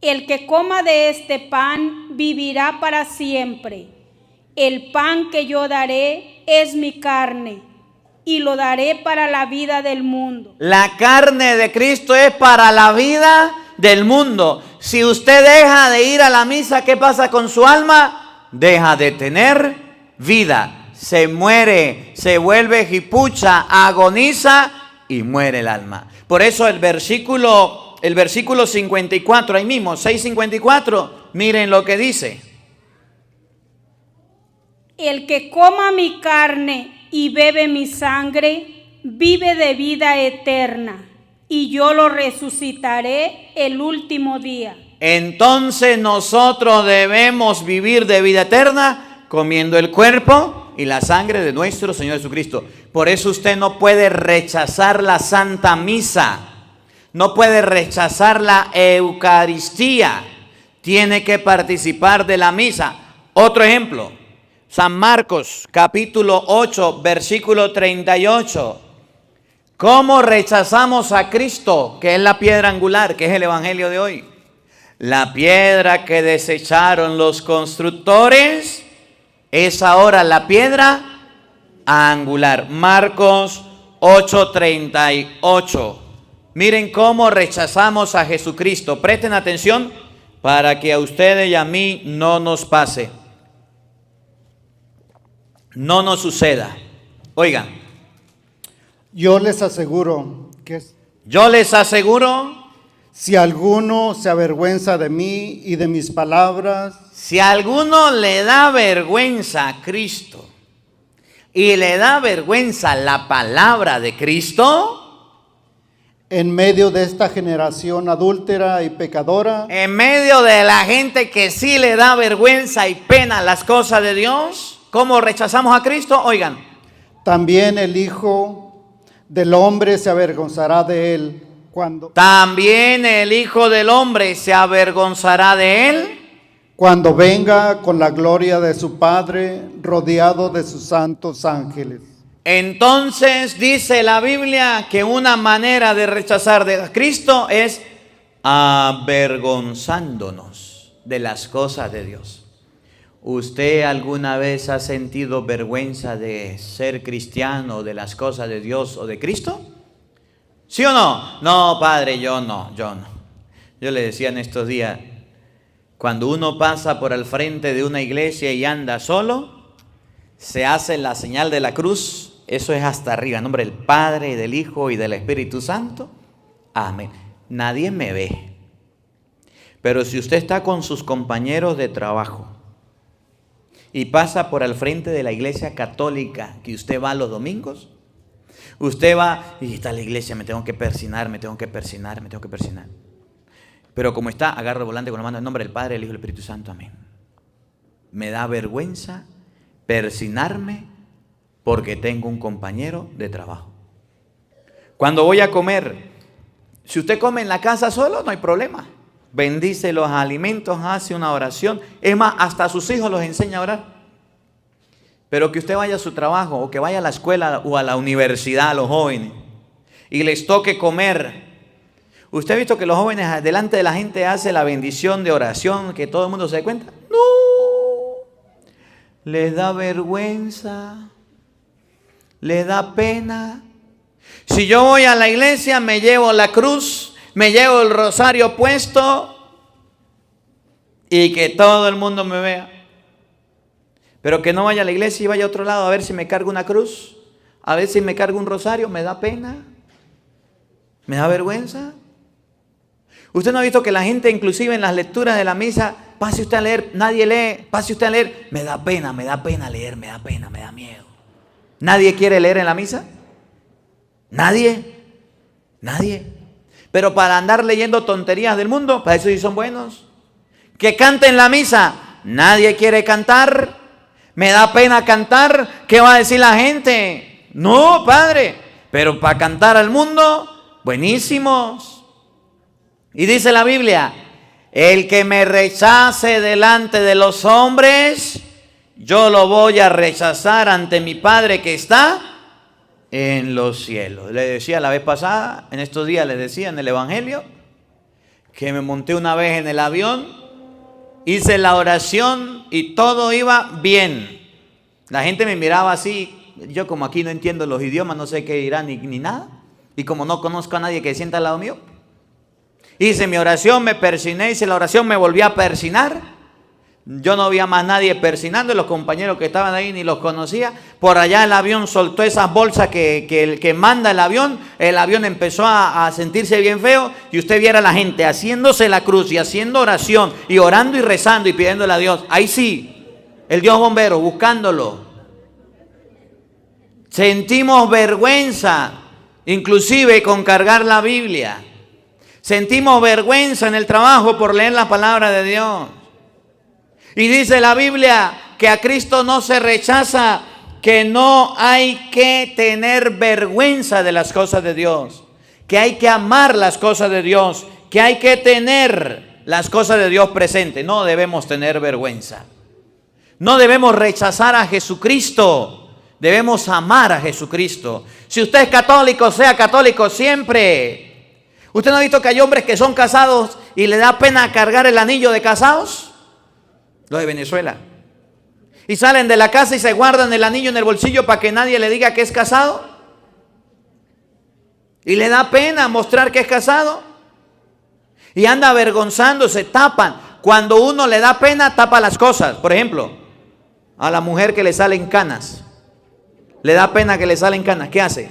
El que coma de este pan vivirá para siempre. El pan que yo daré es mi carne y lo daré para la vida del mundo. La carne de Cristo es para la vida del mundo. Si usted deja de ir a la misa, ¿qué pasa con su alma? Deja de tener vida. Se muere, se vuelve jipucha, agoniza y muere el alma. Por eso el versículo 54, ahí mismo, 6:54, miren lo que dice. El que coma mi carne y bebe mi sangre, vive de vida eterna, y yo lo resucitaré el último día. Entonces nosotros debemos vivir de vida eterna comiendo el cuerpo y la sangre de nuestro Señor Jesucristo. Por eso usted no puede rechazar la Santa Misa, no puede rechazar la Eucaristía, tiene que participar de la misa. Otro ejemplo, San Marcos capítulo 8 versículo 38. ¿Cómo rechazamos a Cristo, que es la piedra angular, que es el evangelio de hoy? La piedra que desecharon los constructores es ahora la piedra angular. Marcos 8:38. Miren cómo rechazamos a Jesucristo. Presten atención para que a ustedes y a mí no nos pase, no nos suceda. Oigan, Yo les aseguro que yo les aseguro, si alguno se avergüenza de mí y de mis palabras, si a alguno le da vergüenza a Cristo y le da vergüenza la palabra de Cristo, en medio de esta generación adúltera y pecadora, en medio de la gente que sí le da vergüenza y pena las cosas de Dios, ¿cómo rechazamos a Cristo? Oigan, también el Hijo del Hombre se avergonzará de él también el Hijo del Hombre se avergonzará de él cuando venga con la gloria de su Padre, rodeado de sus santos ángeles. Entonces dice la Biblia que una manera de rechazar a Cristo es avergonzándonos de las cosas de Dios. ¿Usted alguna vez ha sentido vergüenza de ser cristiano, de las cosas de Dios o de Cristo? ¿Sí o no? No, padre, yo no. Yo le decía en estos días, cuando uno pasa por el frente de una iglesia y anda solo, se hace la señal de la cruz. Eso es hasta arriba, en nombre del Padre, y del Hijo y del Espíritu Santo. Amén. Nadie me ve. Pero si usted está con sus compañeros de trabajo y pasa por el frente de la iglesia católica que usted va los domingos, usted va y está en la iglesia, me tengo que persinar. Pero como está, agarra el volante con la mano en nombre del Padre, del Hijo y del Espíritu Santo. Amén. Me da vergüenza persinarme porque tengo un compañero de trabajo. Cuando voy a comer, si usted come en la casa solo, no hay problema. Bendice los alimentos, hace una oración. Es más, hasta a sus hijos los enseña a orar. Pero que usted vaya a su trabajo o que vaya a la escuela o a la universidad, a los jóvenes, y les toque comer. ¿Usted ha visto que los jóvenes delante de la gente hacen la bendición de oración, que todo el mundo se dé cuenta? No. Les da vergüenza. Les da pena. Si yo voy a la iglesia, me llevo la cruz, me llevo el rosario puesto y que todo el mundo me vea. Pero que no vaya a la iglesia y vaya a otro lado a ver si me cargo una cruz, a ver si me cargo un rosario, me da pena, me da vergüenza. ¿Usted no ha visto que la gente, inclusive en las lecturas de la misa, pase usted a leer, nadie lee, pase usted a leer? Me da pena leer, me da pena, me da miedo. ¿Nadie quiere leer en la misa? ¿Nadie? Pero para andar leyendo tonterías del mundo, para eso sí son buenos. Que canten la misa, nadie quiere cantar. Me da pena cantar, ¿qué va a decir la gente? No, padre, pero para cantar al mundo, buenísimos. Y dice la Biblia, el que me rechace delante de los hombres, yo lo voy a rechazar ante mi Padre que está en los cielos. Le decía la vez pasada, en estos días les decía en el Evangelio, que me monté una vez en el avión, hice la oración y todo iba bien. La gente me miraba así, yo como aquí no entiendo los idiomas, no sé qué dirán ni nada. Y como no conozco a nadie que sienta al lado mío, hice mi oración, me persiné, hice la oración, me volví a persinar. Yo no había más nadie persinando, los compañeros que estaban ahí ni los conocía. Por allá el avión soltó esas bolsas que manda el avión empezó a sentirse bien feo, y usted viera a la gente haciéndose la cruz y haciendo oración y orando y rezando y pidiéndole a Dios. Ahí sí, el Dios bombero, buscándolo. Sentimos vergüenza, inclusive con cargar la Biblia. Sentimos vergüenza en el trabajo por leer la palabra de Dios. Y dice la Biblia que a Cristo no se rechaza, que no hay que tener vergüenza de las cosas de Dios, que hay que amar las cosas de Dios, que hay que tener las cosas de Dios presentes. No debemos tener vergüenza. No debemos rechazar a Jesucristo. Debemos amar a Jesucristo. Si usted es católico, sea católico siempre. ¿Usted no ha visto que hay hombres que son casados y le da pena cargar el anillo de casados? Los de Venezuela. Y salen de la casa y se guardan el anillo en el bolsillo para que nadie le diga que es casado. Y le da pena mostrar que es casado. Y anda avergonzándose, tapan. Cuando uno le da pena, tapa las cosas. Por ejemplo, a la mujer que le salen canas. Le da pena que le salen canas. ¿Qué hace?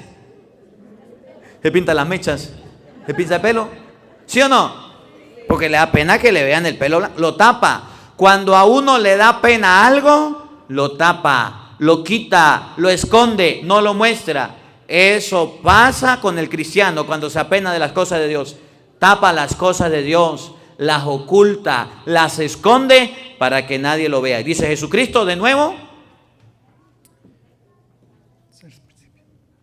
Se pinta las mechas. Se pinta el pelo. ¿Sí o no? Porque le da pena que le vean el pelo. Lo tapa. Cuando a uno le da pena algo, lo tapa, lo quita, lo esconde, no lo muestra. Eso pasa con el cristiano cuando se apena de las cosas de Dios. Tapa las cosas de Dios, las oculta, las esconde para que nadie lo vea. Dice Jesucristo de nuevo,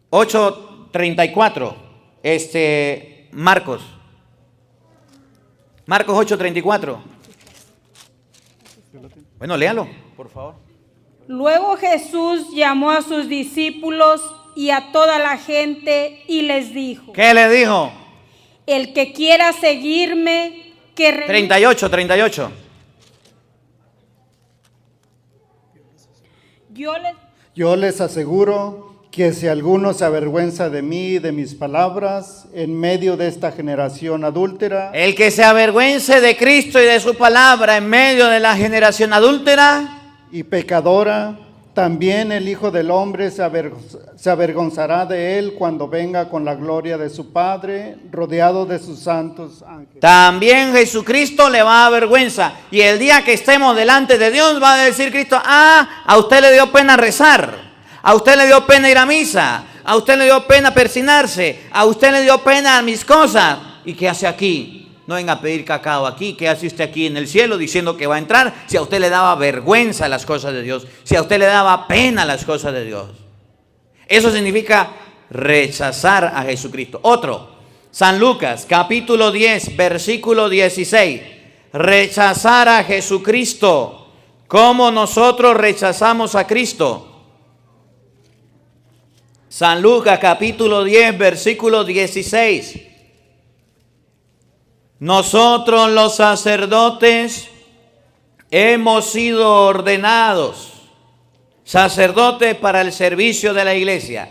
8:34, Marcos 8:34. Bueno, léalo, por favor. Luego Jesús llamó a sus discípulos y a toda la gente y les dijo: ¿Qué le dijo? El que quiera seguirme, que 38. Yo les aseguro que si alguno se avergüenza de mí y de mis palabras en medio de esta generación adúltera, el que se avergüence de Cristo y de su palabra en medio de la generación adúltera y pecadora, también el Hijo del Hombre se avergonzará de él cuando venga con la gloria de su Padre, rodeado de sus santos ángeles. También Jesucristo le va a dar vergüenza. Y el día que estemos delante de Dios va a decir Cristo: a usted le dio pena rezar, a usted le dio pena ir a misa, a usted le dio pena persinarse, a usted le dio pena mis cosas. ¿Y qué hace aquí? No venga a pedir cacao aquí. ¿Qué hace usted aquí en el cielo diciendo que va a entrar si a usted le daba vergüenza las cosas de Dios? Si a usted le daba pena las cosas de Dios. Eso significa rechazar a Jesucristo. Otro, San Lucas, capítulo 10, versículo 16. Rechazar a Jesucristo. ¿Cómo nosotros rechazamos a Cristo? San Lucas, capítulo 10, versículo 16. Nosotros los sacerdotes hemos sido ordenados sacerdotes para el servicio de la iglesia,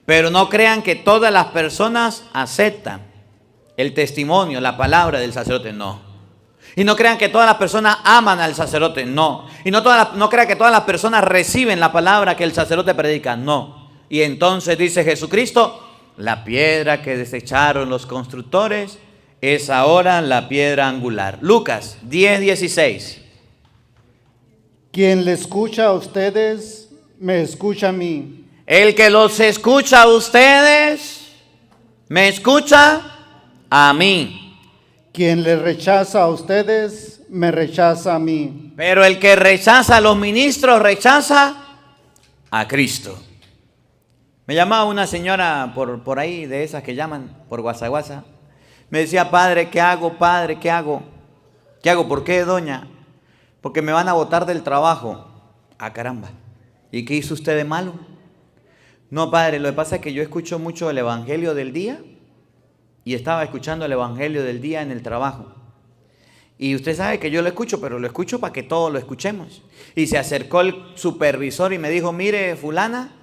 pero no crean que todas las personas aceptan el testimonio, la palabra del sacerdote, no. Y no crean que todas las personas aman al sacerdote, no. Y no crean que todas las personas reciben la palabra que el sacerdote predica, no. Y entonces dice Jesucristo: la piedra que desecharon los constructores es ahora la piedra angular. Lucas 10:16. Quien le escucha a ustedes, me escucha a mí. El que los escucha a ustedes, me escucha a mí. Quien le rechaza a ustedes, me rechaza a mí. Pero el que rechaza a los ministros, rechaza a Cristo. Me llamaba una señora por ahí, de esas que llaman por WhatsApp. Me decía, padre, ¿qué hago, padre? ¿Qué hago? ¿Qué hago? ¿Por qué, doña? Porque me van a botar del trabajo. Ah, caramba. ¿Y qué hizo usted de malo? No, padre, lo que pasa es que yo escucho mucho el Evangelio del día y estaba escuchando el Evangelio del día en el trabajo. Y usted sabe que yo lo escucho, pero lo escucho para que todos lo escuchemos. Y se acercó el supervisor y me dijo, mire, fulana,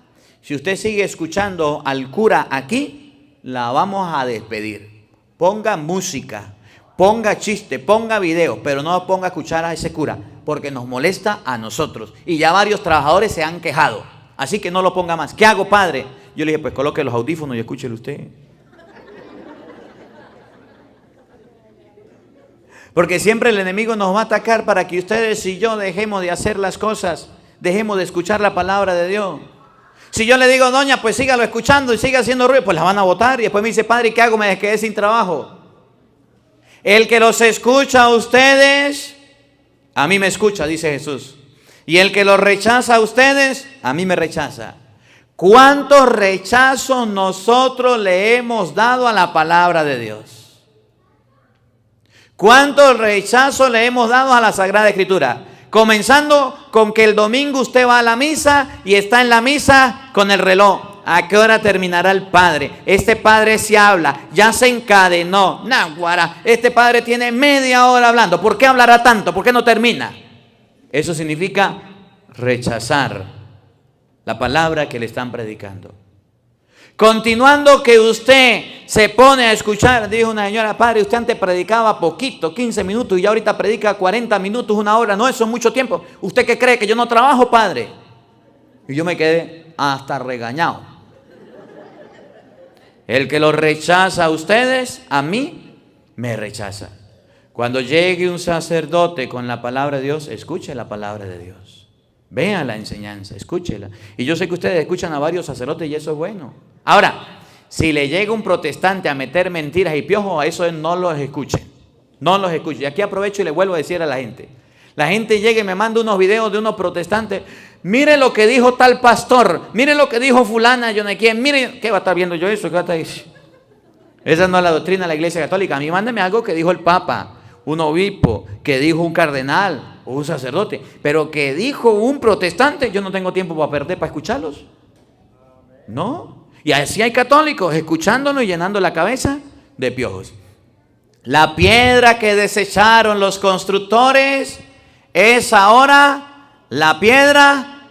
si usted sigue escuchando al cura aquí, la vamos a despedir. Ponga música, ponga chiste, ponga video, pero no ponga a escuchar a ese cura, porque nos molesta a nosotros. Y ya varios trabajadores se han quejado, así que no lo ponga más. ¿Qué hago, padre? Yo le dije, pues coloque los audífonos y escúchelo usted. Porque siempre el enemigo nos va a atacar para que ustedes y yo dejemos de hacer las cosas, dejemos de escuchar la palabra de Dios. Si yo le digo, doña, pues sígalo escuchando y siga haciendo ruido, pues la van a botar. Y después me dice, padre, ¿qué hago? Me quedé sin trabajo. El que los escucha a ustedes, a mí me escucha, dice Jesús. Y el que los rechaza a ustedes, a mí me rechaza. ¿Cuántos rechazos nosotros le hemos dado a la palabra de Dios? ¿Cuántos rechazos le hemos dado a la Sagrada Escritura? Comenzando con que el domingo usted va a la misa y está en la misa con el reloj. ¿A qué hora terminará el padre? Este padre se habla, ya se encadenó. Náguara, este padre tiene media hora hablando. ¿Por qué hablará tanto? ¿Por qué no termina? Eso significa rechazar la palabra que le están predicando. Continuando que usted se pone a escuchar, dijo una señora, padre, usted antes predicaba poquito, 15 minutos, y ya ahorita predica 40 minutos, una hora. No, eso es mucho tiempo. ¿Usted qué cree? ¿Que yo no trabajo, padre? Y yo me quedé hasta regañado. El que los rechaza a ustedes, a mí me rechaza. Cuando llegue un sacerdote con la palabra de Dios, escuche la palabra de Dios. Vea la enseñanza, escúchela. Y yo sé que ustedes escuchan a varios sacerdotes y eso es bueno. Ahora, si le llega un protestante a meter mentiras y piojos, a eso no los escuchen. No los escuchen. Y aquí aprovecho y le vuelvo a decir a la gente. La gente llega y me manda unos videos de unos protestantes. Mire lo que dijo tal pastor. Mire lo que dijo fulana, yo no sé quién. Mire, ¿qué va a estar viendo yo eso? ¿Qué va a estar diciendo? Esa no es la doctrina de la Iglesia Católica. A mí mándeme algo que dijo el Papa, un obispo, que dijo un cardenal o un sacerdote. Pero que dijo un protestante, yo no tengo tiempo para perder para escucharlos. No. Y así hay católicos escuchándonos y llenando la cabeza de piojos. La piedra que desecharon los constructores es ahora la piedra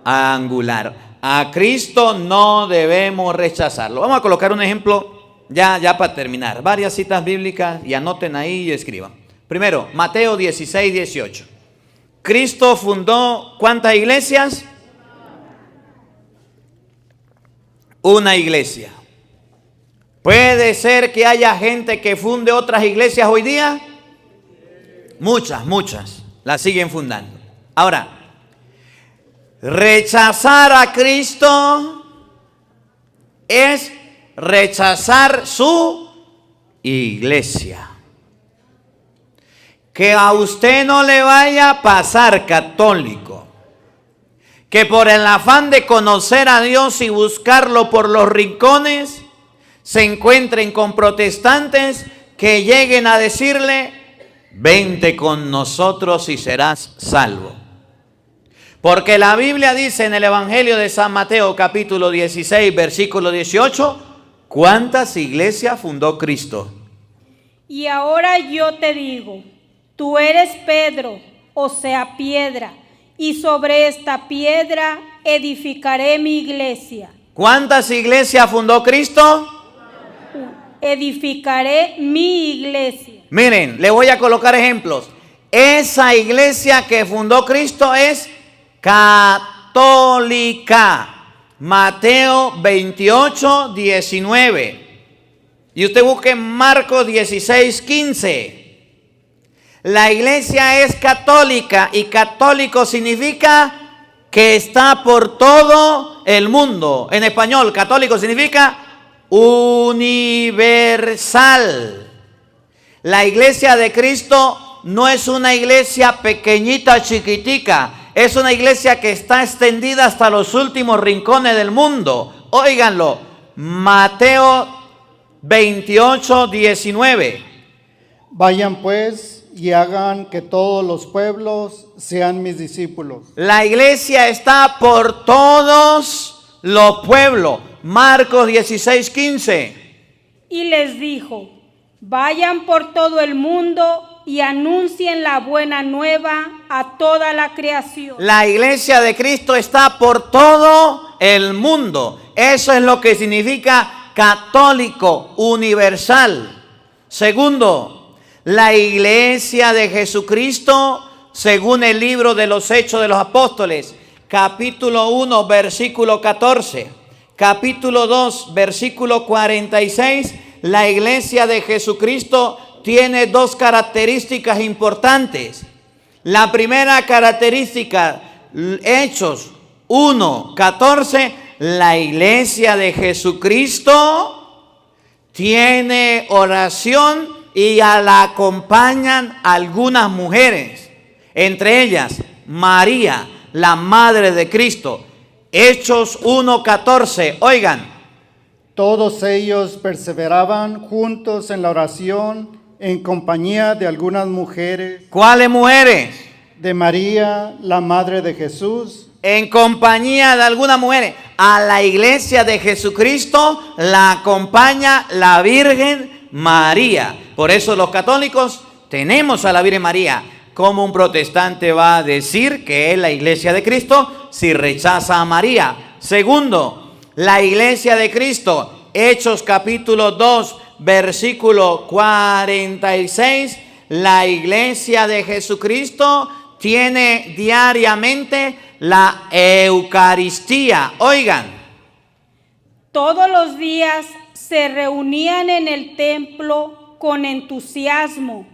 angular. A Cristo no debemos rechazarlo. Vamos a colocar un ejemplo ya para terminar. Varias citas bíblicas y anoten ahí y escriban. Primero, Mateo 16, 18. Cristo fundó ¿cuántas iglesias? Una iglesia. ¿Puede ser que haya gente que funde otras iglesias hoy día? Muchas las siguen fundando. Ahora, rechazar a Cristo es rechazar su iglesia. Que a usted no le vaya a pasar, católico, que por el afán de conocer a Dios y buscarlo por los rincones, se encuentren con protestantes que lleguen a decirle, vente con nosotros y serás salvo. Porque la Biblia dice en el Evangelio de San Mateo, capítulo 16, versículo 18, ¿cuántas iglesias fundó Cristo? Y ahora yo te digo, tú eres Pedro, o sea, piedra, y sobre esta piedra edificaré mi iglesia. ¿Cuántas iglesias fundó Cristo? Edificaré mi iglesia. Miren, le voy a colocar ejemplos. Esa iglesia que fundó Cristo es católica. Mateo 28, 19. Y usted busque Marcos 16, 15. La iglesia es católica y católico significa que está por todo el mundo. En español, católico significa universal. La iglesia de Cristo no es una iglesia pequeñita, chiquitica. Es una iglesia que está extendida hasta los últimos rincones del mundo. Óiganlo, Mateo 28, 19. Vayan pues y hagan que todos los pueblos sean mis discípulos. La iglesia está por todos los pueblos. Marcos 16, 15. Y les dijo, vayan por todo el mundo y anuncien la buena nueva a toda la creación. La iglesia de Cristo está por todo el mundo. Eso es lo que significa católico, universal. Segundo, la iglesia de Jesucristo, según el libro de los Hechos de los Apóstoles, capítulo 1, versículo 14, capítulo 2, versículo 46, la iglesia de Jesucristo tiene dos características importantes. La primera característica, Hechos 1, 14, la iglesia de Jesucristo tiene oración y la acompañan algunas mujeres, entre ellas María, la madre de Cristo. Hechos 1, 14, oigan. Todos ellos perseveraban juntos en la oración en compañía de algunas mujeres, ¿Cuáles mujeres? de María, la madre de Jesús, En compañía de algunas mujeres. A la iglesia de Jesucristo la acompaña la Virgen María. Por eso los católicos tenemos a la Virgen María. ¿Cómo un protestante va a decir que es la iglesia de Cristo si rechaza a María? Segundo, la iglesia de Cristo, Hechos capítulo 2, versículo 46, la iglesia de Jesucristo tiene diariamente la Eucaristía. Oigan, Todos los días se reunían en el templo con entusiasmo,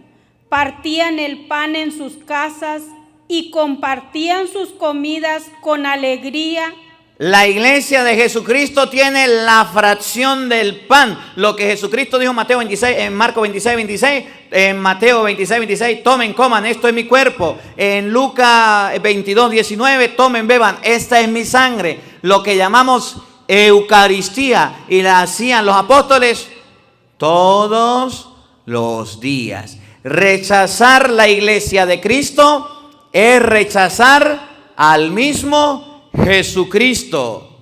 partían el pan en sus casas y compartían sus comidas con alegría. la iglesia de Jesucristo tiene la fracción del pan. Lo que Jesucristo dijo en Marcos 26, 26, en Mateo 26, 26, tomen, coman, esto es mi cuerpo. En Lucas 22, 19, tomen, beban, esta es mi sangre. Lo que llamamos Eucaristía, y la hacían los apóstoles todos los días. Rechazar la iglesia de Cristo es rechazar al mismo Jesucristo.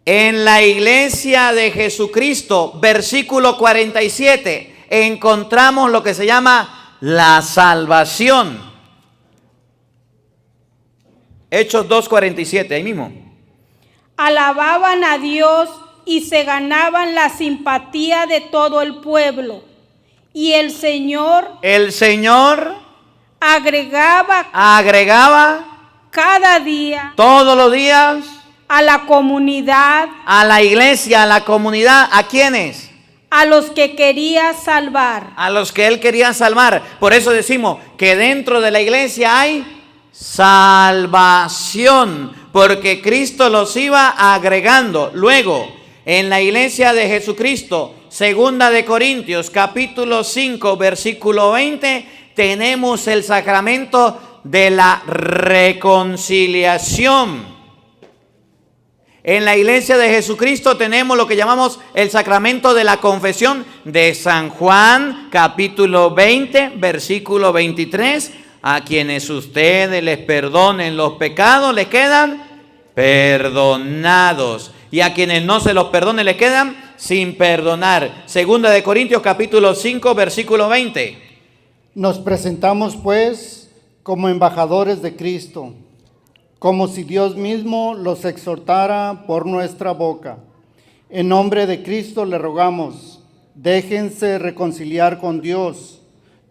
En la iglesia de Jesucristo, versículo 47, encontramos lo que se llama la salvación. Hechos 2:47, ahí mismo. Alababan a Dios y se ganaban la simpatía de todo el pueblo. Y el Señor agregaba cada día todos los días a la comunidad, a la iglesia, a la comunidad, ¿a quiénes? a los que quería salvar. A los que él quería salvar. Por eso decimos que dentro de la iglesia hay salvación, porque Cristo los iba agregando. Luego, en la iglesia de Jesucristo, segunda de Corintios, capítulo 5, versículo 20, tenemos el sacramento de la reconciliación. En la iglesia de Jesucristo tenemos lo que llamamos el sacramento de la confesión de San Juan, capítulo 20, versículo 23. A quienes ustedes les perdonen los pecados, les quedan perdonados. Y a quienes no se los perdonen, les quedan sin perdonar. Segunda de Corintios, capítulo 5, versículo 20. Nos presentamos pues como embajadores de Cristo, como si Dios mismo los exhortara por nuestra boca. En nombre de Cristo le rogamos, déjense reconciliar con Dios.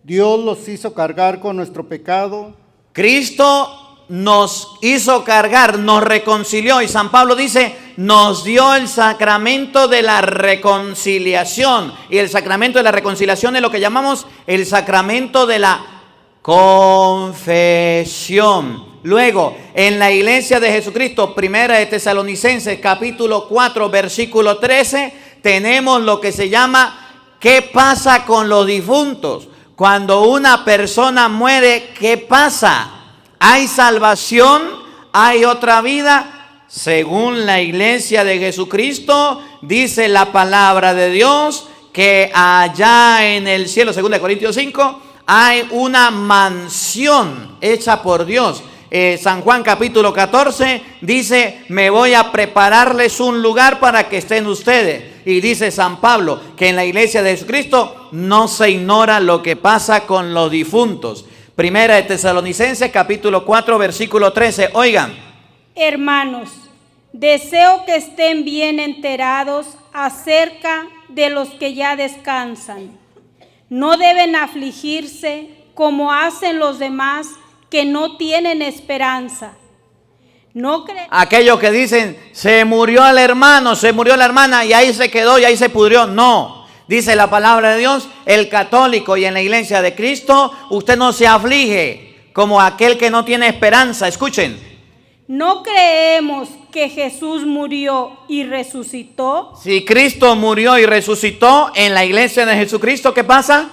Dios los hizo cargar con nuestro pecado. Cristo nos hizo cargar, nos reconcilió, y San Pablo dice, nos dio el sacramento de la reconciliación. Y el sacramento de la reconciliación es lo que llamamos el sacramento de la confesión. Luego, en la iglesia de Jesucristo, primera de Tesalonicenses, capítulo 4, versículo 13, tenemos lo que se llama ¿qué pasa con los difuntos? Cuando una persona muere, ¿qué pasa? ¿Hay salvación? ¿Hay otra vida? Según la iglesia de Jesucristo, dice la palabra de Dios que allá en el cielo, 2 Corintios 5, hay una mansión hecha por Dios. San Juan capítulo 14 dice, me voy a prepararles un lugar para que estén ustedes. Y dice San Pablo que en la iglesia de Jesucristo no se ignora lo que pasa con los difuntos. Primera de Tesalonicenses capítulo 4 versículo 13. Oigan. Hermanos, deseo que estén bien enterados acerca de los que ya descansan. No deben afligirse como hacen los demás que no tienen esperanza. No aquellos que dicen, se murió el hermano, se murió la hermana y ahí se quedó y ahí se pudrió. No, dice la palabra de Dios, el católico y en la iglesia de Cristo, usted no se aflige como aquel que no tiene esperanza. Escuchen. ¿No creemos que Jesús murió y resucitó? Si Cristo murió y resucitó en la iglesia de Jesucristo, ¿qué pasa?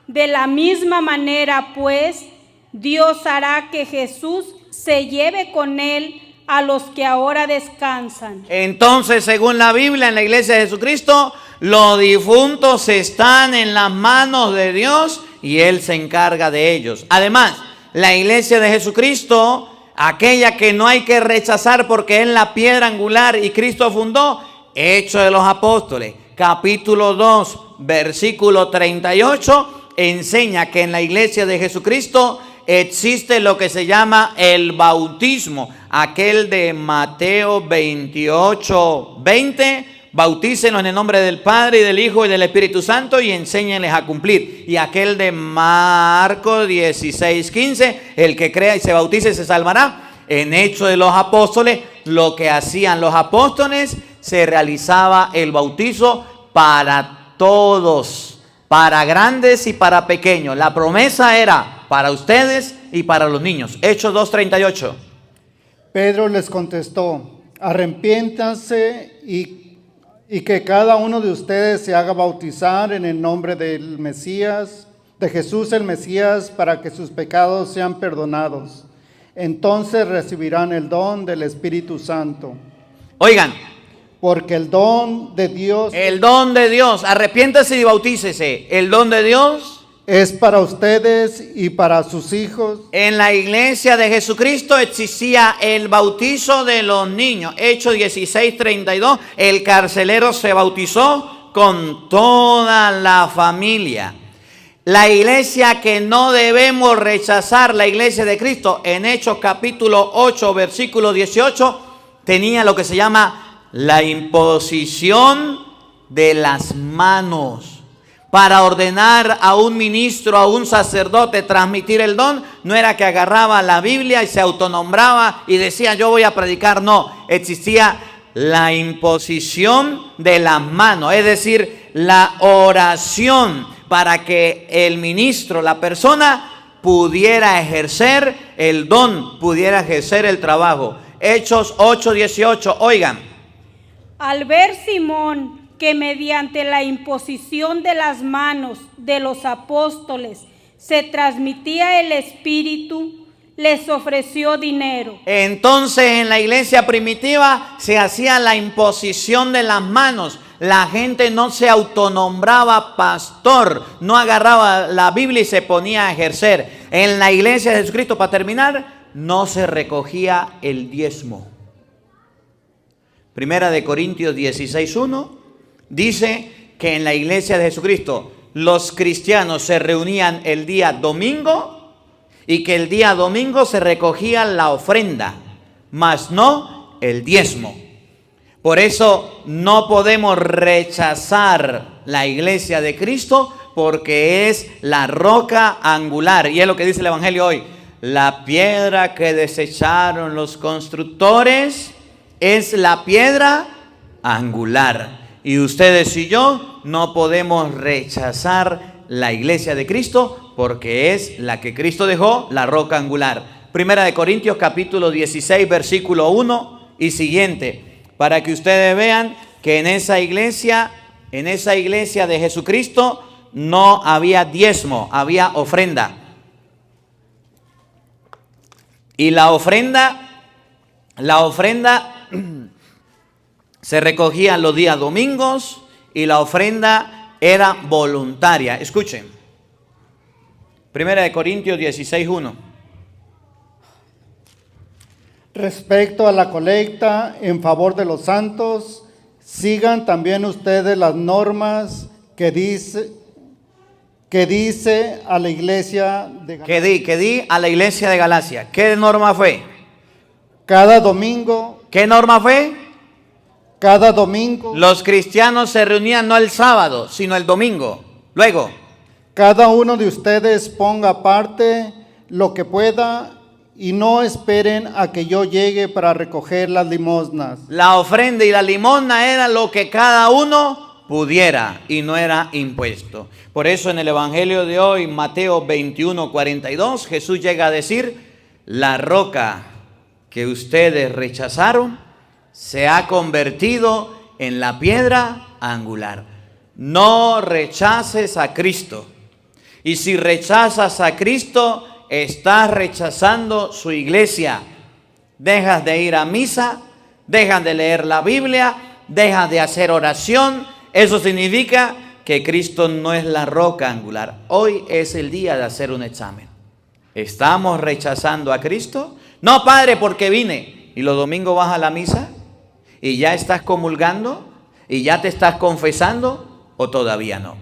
De la misma manera, pues, Dios hará que Jesús se lleve con él a los que ahora descansan. Entonces, según la Biblia, en la iglesia de Jesucristo, los difuntos están en las manos de Dios y Él se encarga de ellos. Además, la iglesia de Jesucristo, aquella que no hay que rechazar porque es la piedra angular y Cristo fundó, Hechos de los Apóstoles, capítulo 2, versículo 38, enseña que en la iglesia de Jesucristo existe lo que se llama el bautismo, aquel de Mateo 28, 20, bautícenlos en el nombre del Padre y del Hijo y del Espíritu Santo y enséñenles a cumplir. Y aquel de Marcos 16, 15, el que crea y se bautice se salvará. En Hechos de los Apóstoles, lo que hacían los apóstoles, se realizaba el bautizo para todos, para grandes y para pequeños. La promesa era para ustedes y para los niños. Hechos 2:38. Pedro les contestó, arrepiéntanse y que cada uno de ustedes se haga bautizar en el nombre del Mesías, de Jesús el Mesías, para que sus pecados sean perdonados. Entonces recibirán el don del Espíritu Santo. Oigan. Porque el don de Dios, arrepiéntase y bautícese. El don de Dios es para ustedes y para sus hijos. En la iglesia de Jesucristo existía el bautizo de los niños. Hechos 16:32, el carcelero se bautizó con toda la familia. La iglesia que no debemos rechazar, la iglesia de Cristo, en Hechos capítulo 8, versículo 18, tenía lo que se llama la imposición de las manos. Para ordenar a un ministro, a un sacerdote transmitir el don, no era que agarraba la Biblia y se autonombraba y decía yo voy a predicar. No, existía la imposición de las manos, es decir, la oración para que el ministro, la persona, pudiera ejercer el don, pudiera ejercer el trabajo. Hechos 8:18, oigan. Al ver Simón que mediante la imposición de las manos de los apóstoles se transmitía el Espíritu, les ofreció dinero. Entonces en la iglesia primitiva se hacía la imposición de las manos. La gente no se autonombraba pastor, no agarraba la Biblia y se ponía a ejercer. En la iglesia de Jesucristo, para terminar, no se recogía el diezmo. Primera de Corintios 16:1 dice que en la iglesia de Jesucristo los cristianos se reunían el día domingo y que el día domingo se recogía la ofrenda, mas no el diezmo. Por eso no podemos rechazar la iglesia de Cristo porque es la roca angular. Y es lo que dice el Evangelio hoy. La piedra que desecharon los constructores es la piedra angular. Y ustedes y yo no podemos rechazar la iglesia de Cristo porque es la que Cristo dejó, la roca angular. Primera de Corintios capítulo 16 versículo 1 y siguiente, para que ustedes vean que en esa iglesia de Jesucristo no había diezmo, había ofrenda. Y la ofrenda se recogía los días domingos y la ofrenda era voluntaria. Escuchen. 1 Corintios 16:1. Respecto a la colecta en favor de los santos, sigan también ustedes las normas que dice a la iglesia de Galacia. Que di a la iglesia de Galacia. ¿Qué norma fue? Cada domingo, ¿Qué norma fue? cada domingo, Los cristianos se reunían no el sábado, sino el domingo. Luego, cada uno de ustedes ponga aparte lo que pueda y no esperen a que yo llegue para recoger las limosnas. la ofrenda y la limosna era lo que cada uno pudiera y no era impuesto. Por eso en el Evangelio de hoy, Mateo 21:42, Jesús llega a decir: la roca que ustedes rechazaron se ha convertido en la piedra angular. No rechaces a Cristo. Y si rechazas a Cristo, estás rechazando su iglesia. Dejas de ir a misa, dejas de leer la Biblia, dejas de hacer oración. Eso significa que Cristo no es la roca angular. Hoy es el día de hacer un examen. ¿Estamos rechazando a Cristo? No, Padre, porque vine. ¿Y los domingos vas a la misa? ¿Y ya estás comulgando? ¿Y ya te estás confesando? ¿O todavía no?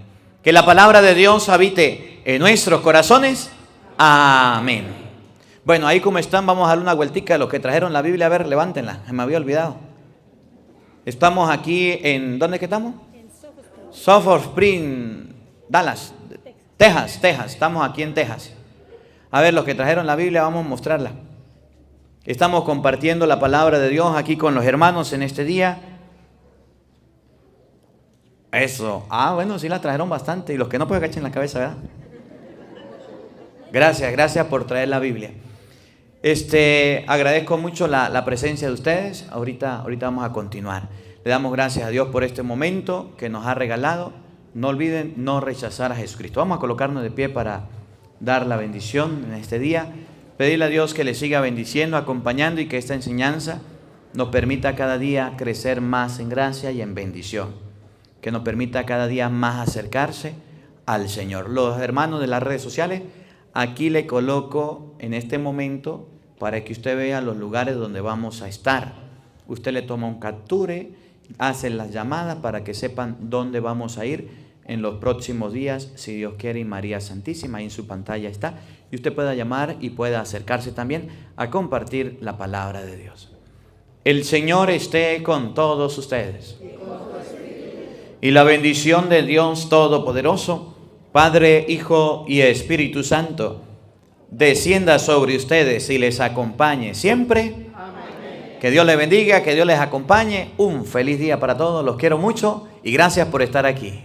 Que la palabra de Dios habite en nuestros corazones. Amén. Bueno, ahí como están, vamos a dar una vueltica. Los que trajeron la Biblia, a ver, levántenla. Se me había olvidado. Estamos aquí en... ¿Dónde que estamos? Sulphur Spring, Dallas, Texas. Estamos aquí en Texas. A ver, los que trajeron la Biblia, vamos a mostrarla. Estamos compartiendo la palabra de Dios aquí con los hermanos en este día. Eso. Bueno, sí la trajeron bastante. Y los que no, pues agachen la cabeza, ¿verdad? Gracias por traer la Biblia. Agradezco mucho la presencia de ustedes. Ahorita vamos a continuar. Le damos gracias a Dios por este momento que nos ha regalado. No olviden no rechazar a Jesucristo. Vamos a colocarnos de pie para dar la bendición en este día. Pedirle a Dios que le siga bendiciendo, acompañando y que esta enseñanza nos permita cada día crecer más en gracia y en bendición. Que nos permita cada día más acercarse al Señor. Los hermanos de las redes sociales, aquí le coloco en este momento para que usted vea los lugares donde vamos a estar. Usted le toma un capture, hace las llamadas para que sepan dónde vamos a ir en los próximos días, si Dios quiere, y María Santísima, ahí en su pantalla está. Y usted pueda llamar y pueda acercarse también a compartir la palabra de Dios. El Señor esté con todos ustedes. Y la bendición de Dios Todopoderoso, Padre, Hijo y Espíritu Santo, descienda sobre ustedes y les acompañe siempre. Amén. Que Dios les bendiga, que Dios les acompañe. Un feliz día para todos, los quiero mucho y gracias por estar aquí.